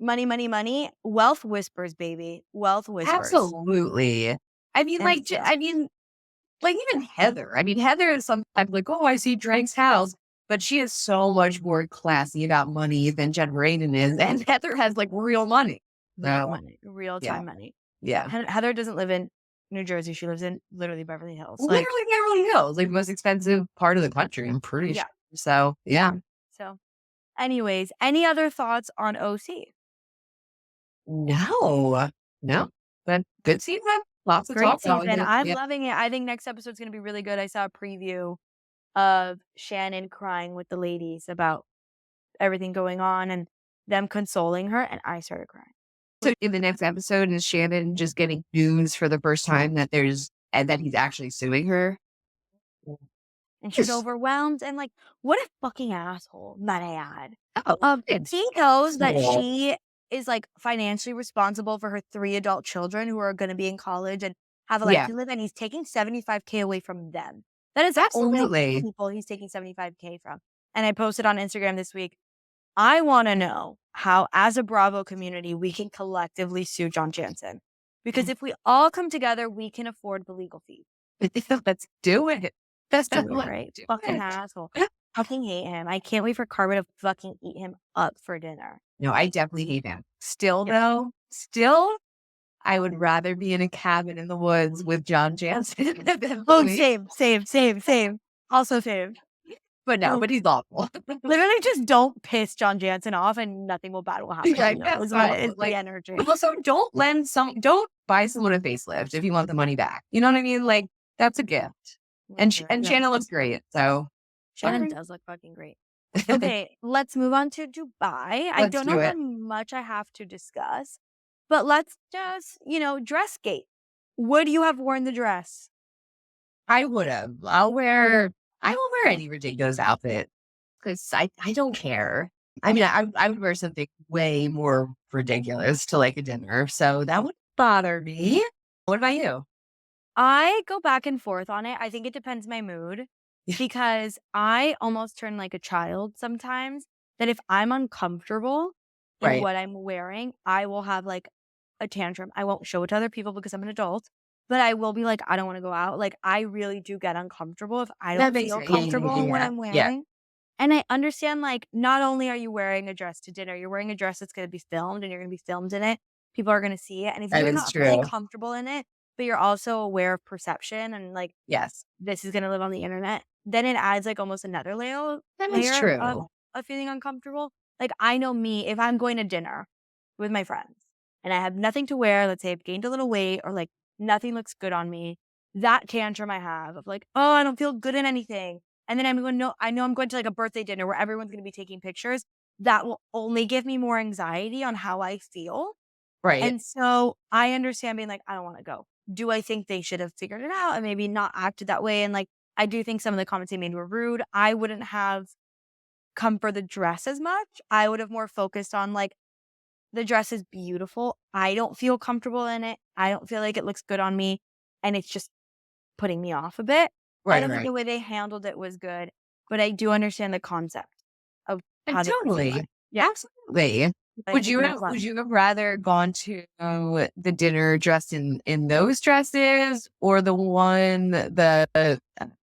money, money, money. Wealth whispers, baby. Wealth whispers. Absolutely. I mean, like even Heather. I mean, Heather is sometimes like, oh, I see Drake's house, but she is so much more classy about money than Jennifer Aiden is, and Heather has like real money, real time money. Yeah, Heather doesn't live in New Jersey. She lives in literally Beverly Hills. Beverly Hills, like the most expensive part of the country. I'm pretty sure. So So, anyways, any other thoughts on OC? No, but good season. Lots of great talk season. I'm loving it. I think next episode's going to be really good. I saw a preview of Shannon crying with the ladies about everything going on and them consoling her, and I started crying. So in the next episode, is Shannon just getting news for the first time that that he's actually suing her? And she's overwhelmed and like, what a fucking asshole, might I add. He knows that she is like financially responsible for her 3 adult children who are going to be in college and have a life to live, and he's taking $75K away from them. That is absolutely only people he's taking $75K from. And I posted on Instagram this week, I want to know how, as a Bravo community, we can collectively sue John Jansen. Because if we all come together, we can afford the legal fees. Let's do it. That's right. Fucking asshole. Fucking hate him. I can't wait for Carmen to fucking eat him up for dinner. No, I definitely hate him. Still, though, I would rather be in a cabin in the woods with John Jansen. Same. Also same. But he's awful. Literally just don't piss John Jansen off and nothing bad will happen. It's the energy. Also, don't buy someone a facelift if you want the money back. You know what I mean? Like, that's a gift. And Shannon looks great. So Shannon does look fucking great. Okay, let's move on to Dubai. I don't know how much I have to discuss, but let's just, Dressgate. Would you have worn the dress? I would have. I will wear any ridiculous outfit because I don't care. I mean, I would wear something way more ridiculous to like a dinner, so that would bother me. What about you? I go back and forth on it. I think it depends my mood Yeah. because I almost turn like a child sometimes, that if I'm uncomfortable in Right. what I'm wearing, I will have like a tantrum. I won't show it to other people because I'm an adult, but I will be like, I don't want to go out. Like I really do get uncomfortable if I That don't makes feel sense. Yeah, yeah, comfortable yeah, in what yeah. I'm Yeah, wearing. And I understand, like, not only are you wearing a dress to dinner, you're wearing a dress that's gonna be filmed and you're gonna be filmed in it. People are gonna see it. And if that you're is not feeling true. comfortable in it, but you're also aware of perception and like Yes, this is gonna live on the internet, then it adds like almost another that is layer true. of feeling uncomfortable. Like I know me, if I'm going to dinner with my friends and I have nothing to wear, let's say I've gained a little weight or like nothing looks good on me, that tantrum I have of like, oh, I don't feel good in anything. And then I'm going, no, I know I'm going to like a birthday dinner where everyone's gonna be taking pictures. That will only give me more anxiety on how I feel. Right, And so I understand being like, I don't want to go. Do I think they should have figured it out and maybe not acted that way? And like, I do think some of the comments they made were rude. I wouldn't have come for the dress as much. I would have more focused on like, the dress is beautiful. I don't feel comfortable in it. I don't feel like it looks good on me. And it's just putting me off a bit. I right, don't think right. the way they handled it was good, but I do understand the concept of And how they perceive totally, it. Yeah. absolutely. I think it's Would fun. you have rather gone to the dinner dressed in those dresses, or the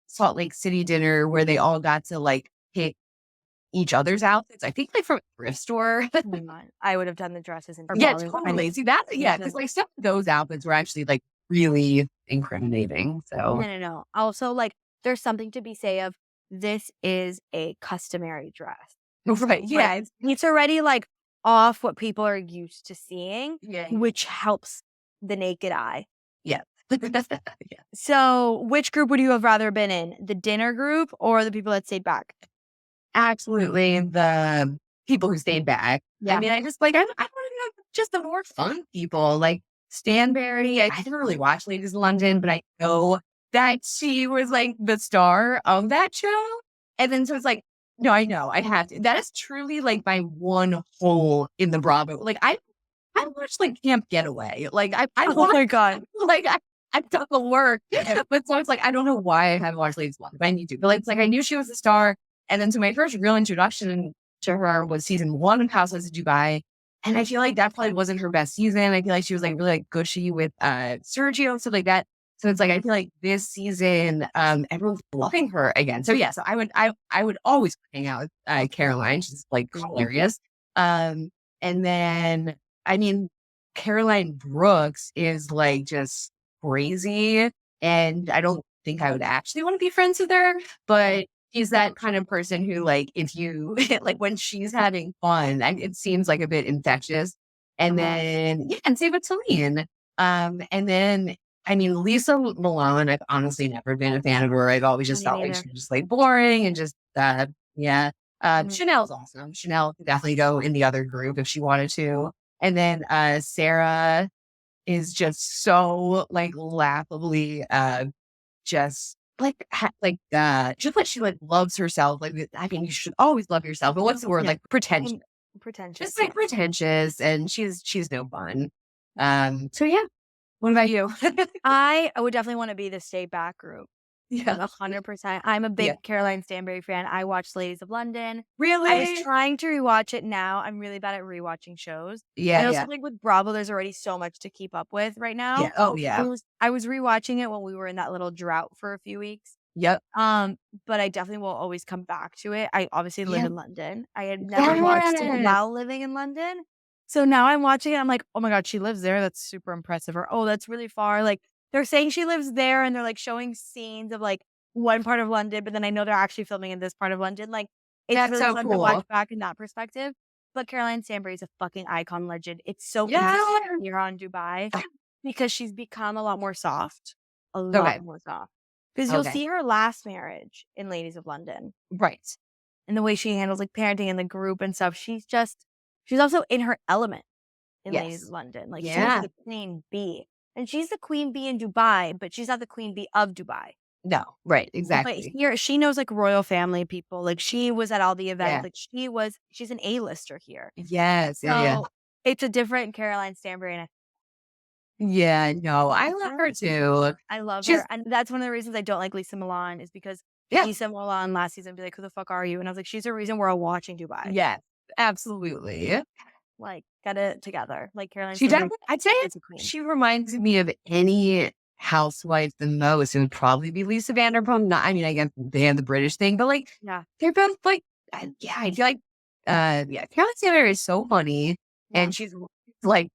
Salt Lake City dinner where they all got to like pick each other's outfits? I think like from a thrift store. Oh my God. I would have done the dresses or Yeah, Bollywood. I totally. mean, See that? Yeah, because because like some of those outfits were actually like really incriminating. no, So no, no. Also, like, there's something to be say of this is a customary dress, right, right? yeah, It's already like off what people are used to seeing, yeah, which helps the naked eye. yeah, yeah. So, which group would you have rather been in? The dinner group or the people that stayed back? Absolutely, the people who stayed back. I Yeah. mean, I just like I want to know just the more fun people like Stanberry. I didn't really watch Ladies in London, but I know that she was like the star of that show. And then so it's like, no, I know I have to. That is truly like my one hole in the Bravo. Like I watched like Camp Getaway. Like I Oh watched my God. like I've done the work. But so it's like I don't know why I haven't watched Ladies One, but I need to. But like, it's like I knew she was a star. And then so my first real introduction to her was season one of Housewives of Dubai. And I feel like that probably wasn't her best season. I feel like she was like really like gushy with Sergio and stuff like that. So it's like I feel like this season, everyone's loving her again. So yeah, so I would always hang out with Caroline. She's like hilarious. Um, and then I mean, Caroline Brooks is like just crazy. And I don't think I would actually want to be friends with her, but she's that kind of person who, like, if you like when she's having fun, it seems like a bit infectious. And then, yeah, and same with Celine. And then, I mean, Lisa Malone, I've honestly never been a fan of her. I've always just Me felt like neither. she was just like boring and just, yeah. Mhm. Chanel's awesome. Chanel could definitely go in the other group if she wanted to. And then Sarah is just so like laughably just like just like she like loves herself. Like I mean, you should always love yourself. But what's the word? Yeah. Like pretentious. And pretentious. Just like pretentious, and she's no fun. So yeah. What about you? I would definitely want to be the stay back group. Like Yeah. 100%. I'm a Yeah. big Caroline Stanbury fan. I watched Ladies of London. I was Really? trying to rewatch it now. I'm really bad at rewatching shows. Yeah, I also yeah. think with Bravo, there's already so much to keep up with right now. Yeah. Oh yeah. I was rewatching it when we were in that little drought for a few weeks. Yep. Um, but I definitely will always come back to it. I obviously live Yeah. in London. I had never watched it Yes. while living in London. So now I'm watching it. I'm like, oh my God, she lives there. That's super impressive. Or, oh, that's really far. Like they're saying she lives there and they're like showing scenes of like one part of London, but then I know they're actually filming in this part of London. Like it's That's really so fun to watch cool. back in that perspective. But Caroline Stanbury is a fucking icon legend. It's so easy Yeah. to hear on Dubai because she's become a lot more soft. A lot Okay. more soft. Because you'll Okay. see her last marriage in Ladies of London Right. and the way she handles like parenting in the group and stuff. She's also in her element in Ladies of Yes. London. Like she's Yeah. the queen bee. And she's the queen bee in Dubai, but she's not the queen bee of Dubai. No, right, But exactly. here, she knows, like, royal family people, like, she was at all the Yeah. events, like, she's an A-lister here. Yes, yeah. So, it's a different Caroline Stanbury, and Yeah, no, I I love her. her too. I love She's her, and that's one of the reasons I don't like Lisa Milan is because yeah, Lisa Milan last season be like, "Who the fuck are you?" And I was like, "She's the reason we're all watching Dubai." yes, absolutely. Like, get it together. Like, Caroline She Stanbury definitely I'd say is a queen. she reminds me of any housewife the most. It would probably be Lisa Vanderpump. Not, I mean, I guess they have the British thing, but like Yeah, they're both like, yeah, I feel like, yeah, Caroline Stanbury is so funny, yeah. and she's like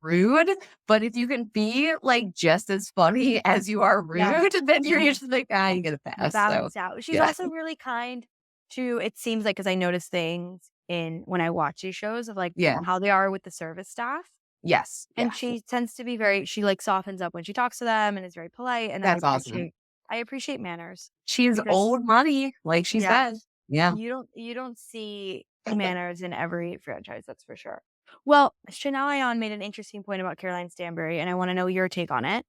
rude. But if you can be like just as funny as you are Yeah. rude, then you're just like, you get a pass. So Balance out. She's yeah, also really kind to it seems like, because I notice things in when I watch these shows of, like, yeah, how they are with the service staff, yes, and yeah, she tends to be very she, like, softens up when she talks to them and is very polite, and that's awesome. I appreciate manners She's because old money, like she yeah, said. Yeah. you don't see manners in every franchise, that's for sure. Well, Chanel Ayan made an interesting point about Caroline Stanbury, and I wanna know your take on it.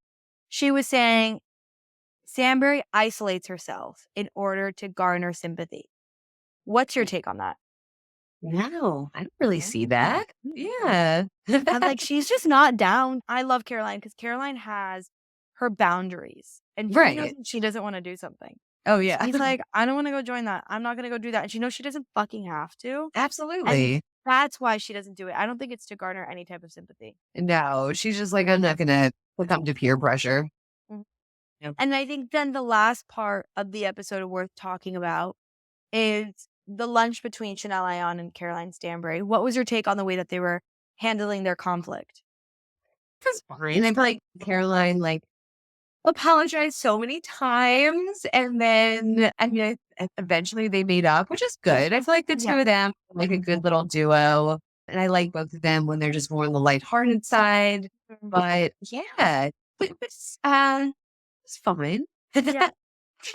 She was saying Stanbury isolates herself in order to garner sympathy. What's your take on that? No, I don't really Mhm. see that. Yeah. I'm like, she's just not down. I love Caroline because Caroline has her boundaries and she knows Right. when she doesn't want to do something. Oh, yeah. She's like, I don't want to go join that. I'm not going to go do that. And she knows she doesn't fucking have to. And Absolutely. that's why she doesn't do it. I don't think it's to garner any type of sympathy. No, she's just like, I'm not gonna succumb to peer pressure. Mhm. Yep. And I think then the last part of the episode worth talking about is the lunch between Chanel Ayan and Caroline Stanbury. What was your take on the way that they were handling their conflict? That's fine. I feel like Caroline, like, apologized so many times, and then, I mean, eventually they made up, which is good. I feel like the two Yeah. of them are like a good little duo, and I like both of them when they're just more on the lighthearted side, Mhm. but yeah, it's fine. Yeah.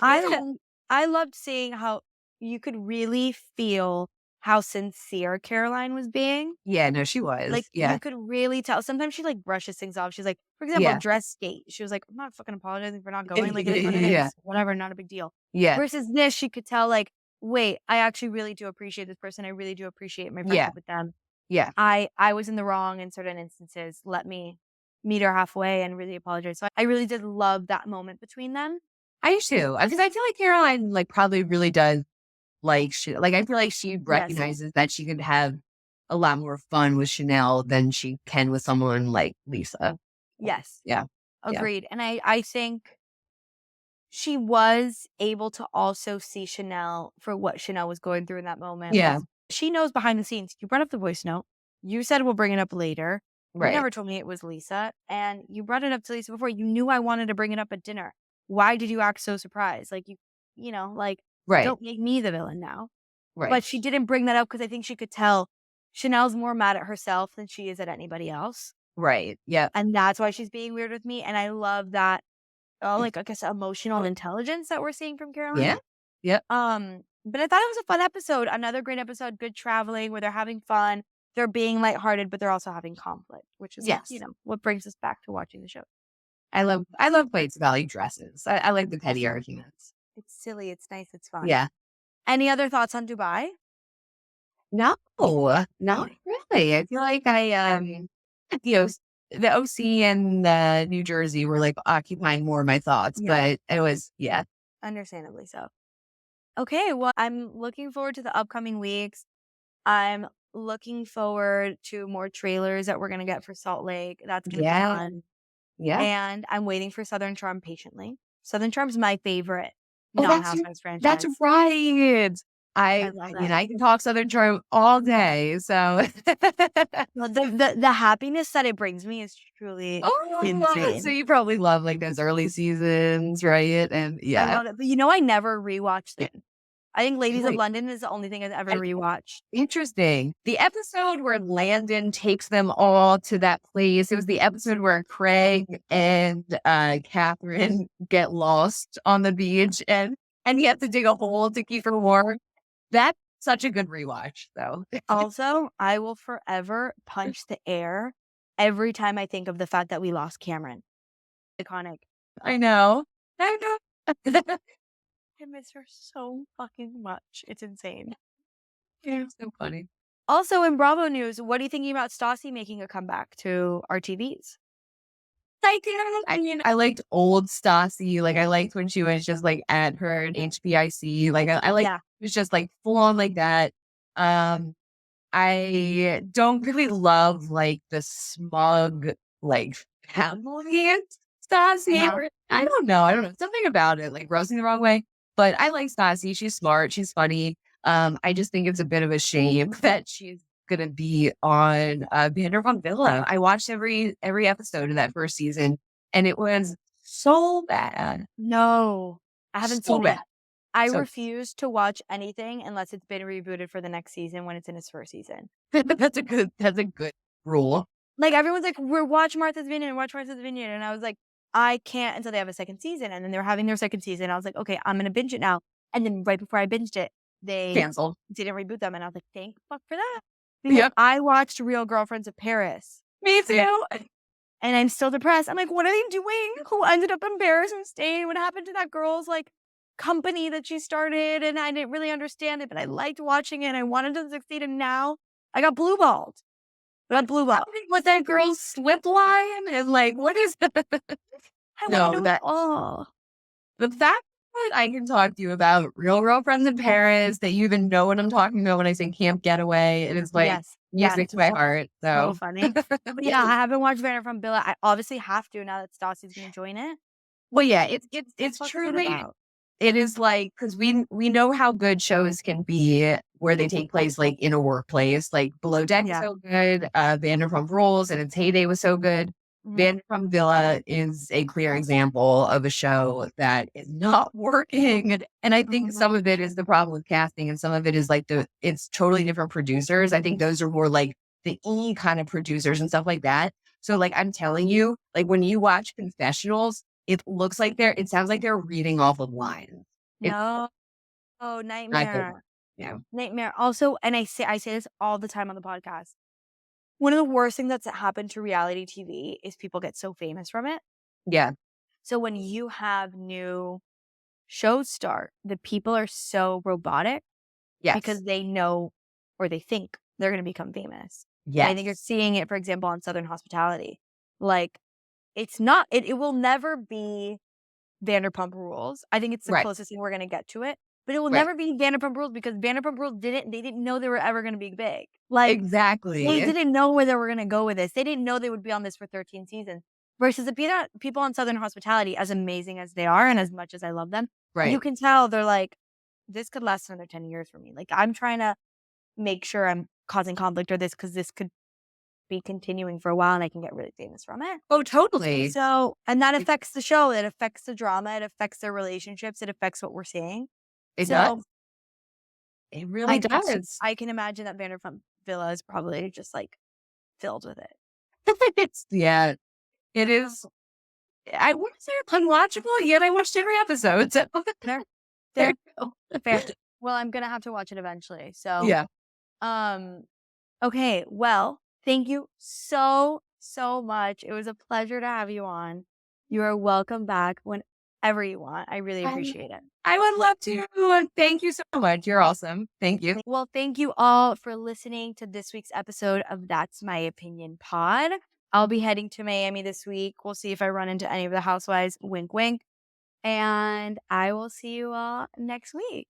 I Yeah. l I loved seeing how you could really feel how sincere Caroline was being. Yeah, no, she Like, was. Yeah. you could really tell. Sometimes she, like, brushes things off. She's like, for example, Yeah. dress date. She was like, "I'm not fucking apologizing for not going. Like, it is what it Yeah. is. Whatever, not a big deal." Yeah. Versus this, she could tell, like, "Wait, I actually really do appreciate this person. I really do appreciate my Yeah. friendship with them. Yeah. I was in the wrong in certain instances. Let me meet her halfway and really apologize." So I really did love that moment between them. I used to, because I feel like Caroline, like, probably really does like, like, I feel like she Yes. recognizes that she could have a lot more fun with Chanel than she can with someone like Lisa. Yes. Yeah. Yeah. Agreed. And I think she was able to also see Chanel for what Chanel was going through in that moment Yeah. was she knows behind the scenes. You brought up the voice note. You said we'll bring it up later. You Right. never told me it was Lisa. And you brought it up to Lisa before. You knew I wanted to bring it up at dinner. Why did you act so surprised? Like like Right. don't make me the villain now. Right. But she didn't bring that up because I think she could tell Chanel's more mad at herself than she is at anybody else. Right. Yeah. And that's why she's being weird with me. And I love that like, I guess, emotional intelligence that we're seeing from Caroline. Yeah. Yep. But I thought it was a fun episode, another great episode, good traveling where they're having fun, they're being lighthearted, but they're also having conflict, which is like, Yes. what brings us back to watching the show. I love Plates Valley dresses. I like the petty arguments. It's silly, it's nice, it's fun. Yeah. Any other thoughts on Dubai? No, not really. I feel like you know, the OC and New Jersey were like occupying more of my thoughts, Yeah. but it was, yeah, Understandably so. Okay, well, I'm looking forward to the upcoming weeks. I'm looking forward to more trailers that we're gonna get for Salt Lake. That's gonna be yeah, fun. yeah. And I'm waiting for Southern Charm patiently. Southern Charm's my favorite Oh, non-Housewives that's franchise. right. I I love mean, it. I can talk Southern Charm all day, so. Well, the happiness that it brings me is truly Oh, so insane. you probably love like those early seasons, right? And I yeah, love it. But I never rewatched it. I think Ladies of right. London is the only thing I've ever rewatched. Interesting. The episode where Landon takes them all to that place. It was the episode where Craig and Catherine get lost on the beach, and he has to dig a hole to keep her warm. That's such a good rewatch, though. Also, I will forever punch the air every time I think of the fact that we lost Cameron. Iconic. I know. I know. I miss her so fucking much. It's insane. Yeah, so funny. Also, in Bravo news, what are you thinking about Stassi making a comeback to our TVs? Like, I mean, I liked old Stassi. Like, I liked when she was just like at her HBIC. Like, I like Yeah. it was just like full on like that. Um, I don't really love like the smug like family Stassi. Uh-huh. Or, I don't know. I don't know. Something about it, like roasting the wrong way. But I like Stassi. She's smart. She's funny. I just think it's a bit of a shame that she's gonna be on Vanderpump Villa. I watched every episode of that first season, and it was so bad, No, I haven't so seen it. bad. I So refuse to watch anything unless it's been rebooted for the next season when it's in its first season. that's a good rule. Like, everyone's like, "We're watch Martha's Vineyard, watch Martha's Vineyard," and I was like, "I can't until they have a second season," and then they were having their second season. I was like, "Okay, I'm gonna binge it now," and then right before I binged it, they Canceled. didn't reboot them, and I was like, "Thank fuck for that," because Yep. I watched Real Girlfriends of Paris, Me too. and I'm still depressed. I'm like, "What are they doing? Who ended up in Paris and stayed? What happened to that girl's, like, company that she started?" And I didn't really understand it, but I liked watching it, and I wanted to succeed, and now I got blue-balled. I got blue-balled. With that girl's slip line and like, what is that? I wanna No, know it that all. the fact that I can talk to you about Real Girlfriends in Paris, that you even know what I'm talking about when I say Camp Getaway, it is like Yes, yes. music to my heart. So So, funny. But yeah, I haven't watched Vanderpump Villa. I obviously have to now that Stassi's gonna join it. well, yeah, it's What the it's fuck is it truly about? it is like because we know how good shows can be where they take place like in a workplace. Like Below Deck is Yeah. so good. Vanderpump Rules in its heyday was so good. Mhm, Vanderpump Villa is a clear example of a show that is not working. And I think mhm. some of it is the problem with casting, and some of it is like it's totally different producers. I think those are more like the E kind of producers and stuff like that. So like I'm telling you, like when you watch confessionals, it sounds like they're reading off of lines. It's No. Oh, not good. nightmare. Yeah. Nightmare. Also, and I say this all the time on the podcast. One of the worst things that's happened to reality TV is people get so famous from it. Yeah. So when you have new shows start, the people are so robotic Yes. because they know or they think they're gonna become famous. And I think you're Yes. seeing it, for example, on Southern Hospitality. Like, it's not it will never be Vanderpump Rules. I think it's the Right. closest thing we're gonna get to it, but it will Right. never be Vanderpump Rules because Vanderpump Rules didn't know they were ever gonna be big. Like, they Exactly. didn't know where they were gonna go with this. They didn't know they would be on this for 13 seasons. Versus the people on Southern Hospitality, as amazing as they are and as much as I love them, you Right. can tell they're like, "This could last another 10 years for me." Like, I'm trying to make sure I'm causing conflict or this because this could be continuing for a while and I can get really famous from it. Oh, totally. So, and that It, affects the show, it affects the drama, it affects their relationships, it affects what we're seeing. it does. So, It really does. I can imagine that Vanderpump Villa is probably just, like, filled with it. It's yeah. It is. I wouldn't say it's unwatchable, yet I watched every episode. So Fair, there fair, you go. fair. Well, I'm gonna have to watch it eventually. So, Yeah. um, okay, well, thank you so, so much. It was a pleasure to have you on. You are welcome back whenever you want. I really I appreciate it. I would love to. Thank you so much. You're awesome. Thank you. Well, thank you all for listening to this week's episode of That's My Opinion Pod. I'll be heading to Miami this week. We'll see if I run into any of the housewives. Wink, wink. And I will see you all next week.